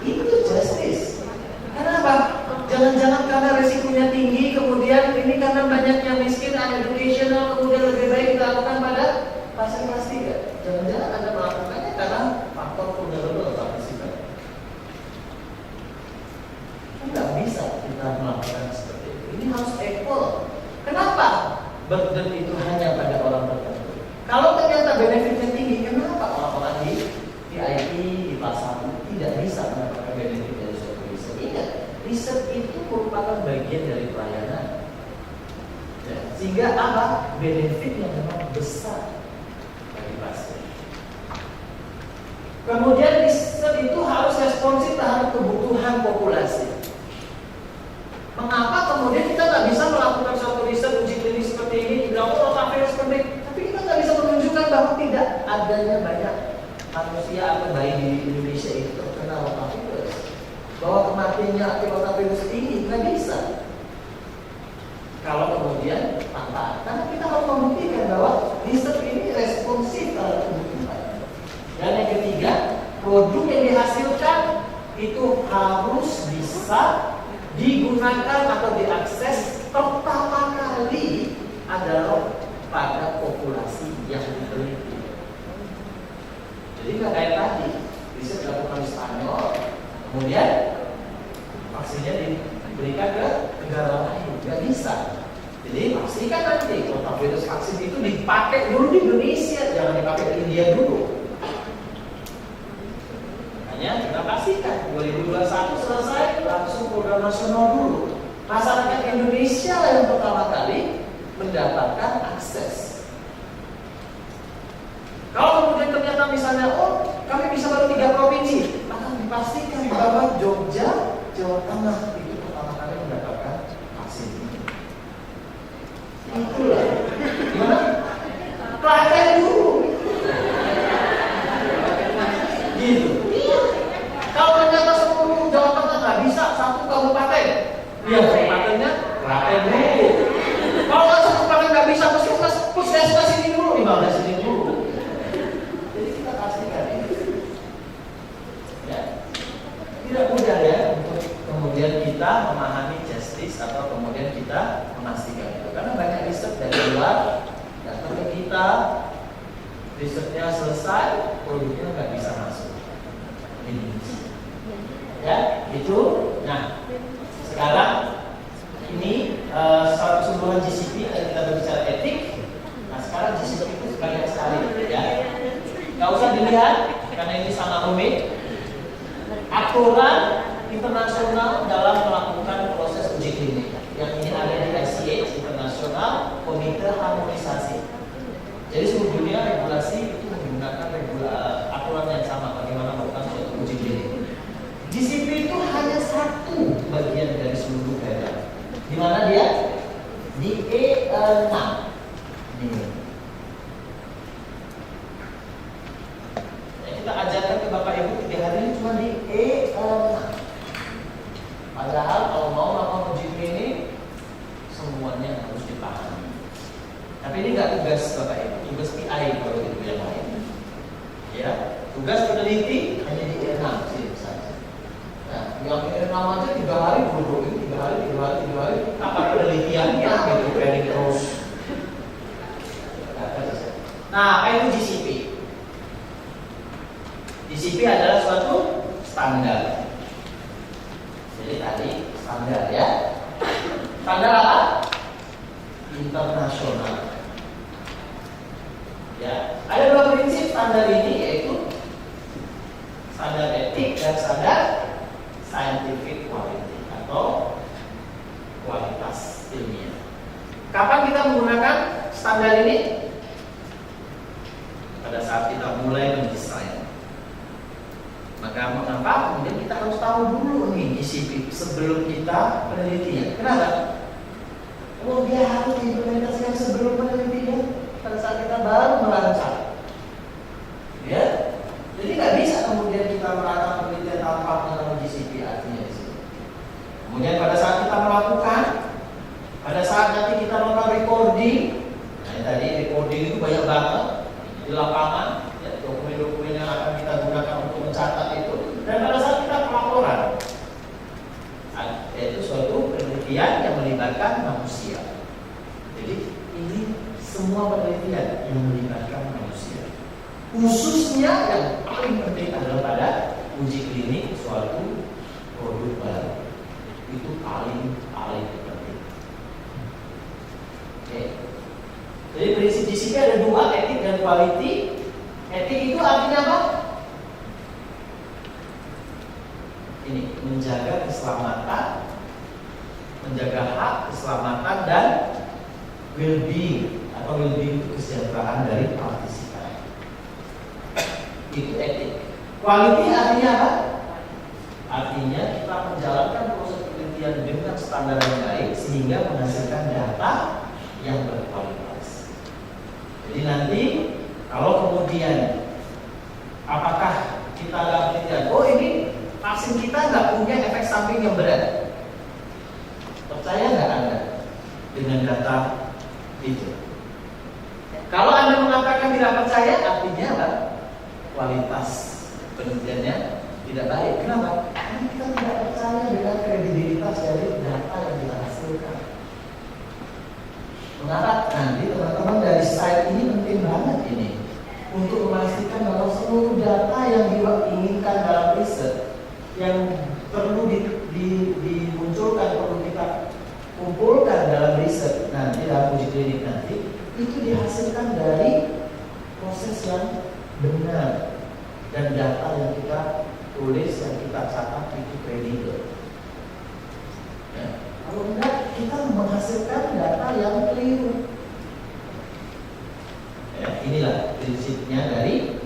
Itu justice. Kenapa? Jangan-jangan karena resikonya tinggi, kemudian ini karena banyaknya miskin, uneducational, kemudian lebih baik kita lakukan pada pasien kelas 3. Jangan-jangan Anda melakukannya karena faktor vulnerable partisipan. burden itu hanya pada orang tertentu. Kalau ternyata benefitnya tinggi, kenapa orang-orang di IT, di pasar tidak bisa mendapatkan benefit dari suatu riset? Ingat, riset itu merupakan bagian dari pelayanan. Ya, sehingga apa? Benefit yang memang besar bagi pasien. Kemudian riset itu harus responsif terhadap kebutuhan populasi. Mengapa kemudian kita nggak bisa melakukan suatu riset uji klinis seperti ini, dibilang rotavirus penting, tapi kita nggak bisa menunjukkan bahwa tidak adanya banyak manusia atau bayi di Indonesia itu terkena rotavirus, bahwa kematiannya akibat rotavirus tinggi, nggak bisa. Kalau kemudian tanpa, karena kita harus membuktikan bahwa riset ini responsif terhadap kebutuhan. Dan yang ketiga, produk yang dihasilkan itu harus bisa digunakan atau diakses pertama kali adalah pada populasi yang diteliti. Jadi nggak kayak tadi, riset dilakukan di Spanyol, kemudian vaksinnya diberikan ke negara lain, nggak bisa. Jadi pastikan nanti rotavirus vaksin itu dipakai dulu di Indonesia, jangan dipakai di India dulu. Makanya kita pastikan 2021 selesai, langsung program nasional dulu. Masyarakat Indonesia yang pertama kali mendapatkan akses. Kalau kemudian ternyata misalnya, oh kami bisa baru 3 provinsi, maka dipastikan bahwa Jogja, Jawa Tengah itu pertama kali mendapatkan vaksin. Itulah. Gimana? Klaten dulu. Gitu. Kalau ternyata 10 Jawa Tengah nggak bisa, 1 kabupaten, ya kabupatennya Klaten dulu. Kalau nggak 1 kabupaten nggak bisa, puskesmas ini dulu, di sini dulu. Jadi kita pastikan ini. Ya, tidak mudah ya untuk kemudian kita memahami justice atau kemudian kita memastikan itu, karena banyak riset dari luar datang ke kita, risetnya selesai, produknya nggak bisa masuk. Ini. Ya, itu. Nah, sekarang ini satu keseluruhan GCP tadi kita berbicara etik. Nah, sekarang GCP itu banyak sekali, ya. Nggak usah dilihat karena ini sangat rumit. Aturan internasional dalam melakukan proses uji klinik. Yang ini ada di ICH, Internasional Komite Harmonisasi. Jadi seluruh dunia regulasi itu menggunakan aturan yang sama bagaimana melakukan suatu uji klinik. GCP itu hanya satu bagian dari seluruh guideline. Di mana dia? Di E6. Ini. Kita ajarkan ke Bapak Ibu 3 hari ini cuma di E6. Padahal kalau mau melakukan uji klinik semuanya harus dipahami. Tapi ini nggak tugas Bapak Ibu, tugas PI kalau itu yang lain. Ya, tugas peneliti hanya di E6 saja. Nah, yang E6 aja 3 hari dulu ini 3 hari. Apa penelitiannya gitu, training terus. Nah, itu GCP. GCP adalah suatu standar. Jadi tadi standar ya. Standar apa? Internasional. Ya, ada 2 prinsip standar ini, yaitu standar etik dan standar scientific quality atau kualitas ilmiah. Kapan kita menggunakan standar ini? Pada saat kita mulai mendesain. Maka mengapa kemudian kita harus tahu dulu nih GCP sebelum kita penelitian. Kenapa? Oh, dia harus diimplementasikan sebelum penelitian. Pada saat kita baru merancang, ya, jadi nggak bisa kemudian kita merancang penelitian tanpa mengenal GCP artinya di sini. Kemudian pada saat kita melakukan, pada saat nanti kita melakukan recording, nah tadi recording itu banyak banget di lapangan, ya, dokumen-dokumen yang akan kita gunakan untuk mencatat itu. Dan pada saat kita pelaporan, yaitu suatu penelitian yang melibatkan manusia. Jadi ini semua penelitian yang melibatkan manusia. Khususnya yang paling penting adalah pada uji klinik suatu produk baru. Itu paling penting. Oke. sini ada dua, etik dan quality. Etik itu artinya apa? Ini menjaga keselamatan, menjaga hak, keselamatan dan well-being atau well-being itu kesejahteraan dari partisipan. Itu etik. Quality artinya apa? Artinya kita menjalankan proses penelitian dengan standar yang baik sehingga menghasilkan data yang berkualitas. Jadi nanti kalau kemudian apakah kita dalam penelitian, oh ini vaksin kita nggak punya efek samping yang berat, percaya nggak Anda dengan data itu? Kalau Anda mengatakan tidak percaya, artinya apa? Kualitas penelitiannya tidak baik. Kenapa? Karena kita tidak percaya dengan kredibilitas dari data yang kita hasilkan. Mengapa? Nanti teman-teman dari site ini penting banget ini untuk memastikan bahwa seluruh data yang diinginkan dalam riset yang perlu dimunculkan, perlu kita kumpulkan dalam riset nanti dalam uji klinik nanti itu dihasilkan dari proses yang benar dan data yang kita tulis, yang kita catat itu kredibel. Ya. Kalau enggak, kita menghasilkan data yang keliru. Ya, inilah prinsipnya dari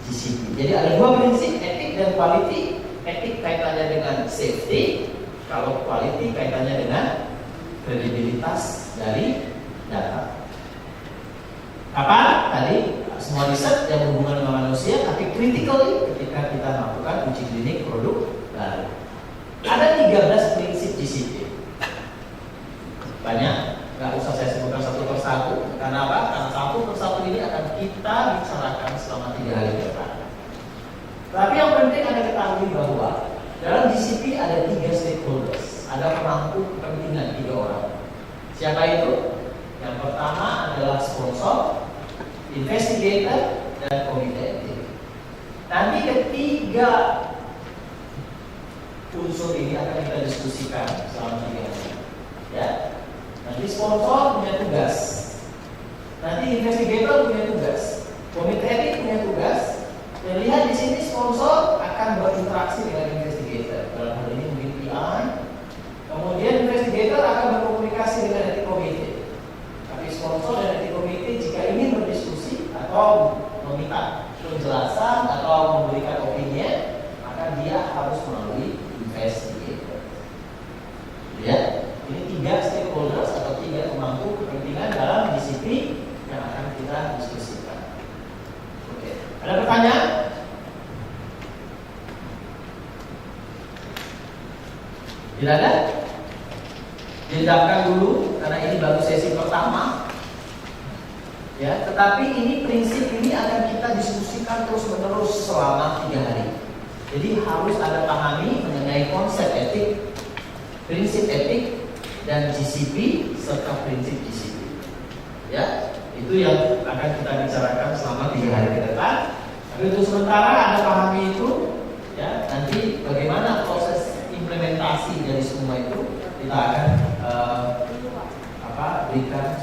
GCP. Jadi ada dua prinsip, etik dan quality. Etik kaitannya dengan safety, kalau quality kaitannya dengan kredibilitas dari data. Kapan? Tadi semua riset yang berhubungan dengan manusia, tapi critically ketika kita melakukan uji klinik produk baru. Ada 13 prinsip GCP. Banyak, nggak usah saya sebutkan satu persatu. Karena apa? Karena satu persatu ini akan kita bicarakan selama 3 hari ke depan. Tapi yang penting Anda ketahui bahwa dalam GCP ada 3 stakeholders, ada pemangku kepentingan 3 orang. Siapa itu? Yang pertama adalah sponsor, investigator, dan komite etik. Nanti ketiga unsur ini akan kita diskusikan selama 3 hari. Ya, nanti sponsor punya tugas, nanti investigator punya tugas, komite etik punya tugas. Dan lihat di sini sponsor akan berinteraksi dengan investigator. Dalam hal ini mungkin PI. Kemudian investigator akan berkomunikasi dengan etik komite. Tapi sponsor dan etik komite jika ingin berdiskusi atau meminta penjelasan atau memberikan opini, maka dia harus melalui investigator. Ya, ini 3 stakeholders atau 3 pemangku kepentingan dalam GCP yang akan kita diskusikan. Oke, ada pertanyaan? Tidak ada? Diendapkan dulu karena ini baru sesi pertama. Ya, tetapi ini prinsip ini akan kita diskusikan terus-menerus selama 3 hari. Jadi harus Anda pahami mengenai konsep etik, prinsip etik, dan GCP serta prinsip GCP. Ya, itu yang akan kita bicarakan selama 3 hari ke depan. Tapi untuk sementara Anda pahami itu, ya, nanti bagaimana proses implementasi dari semua itu kita akan berikan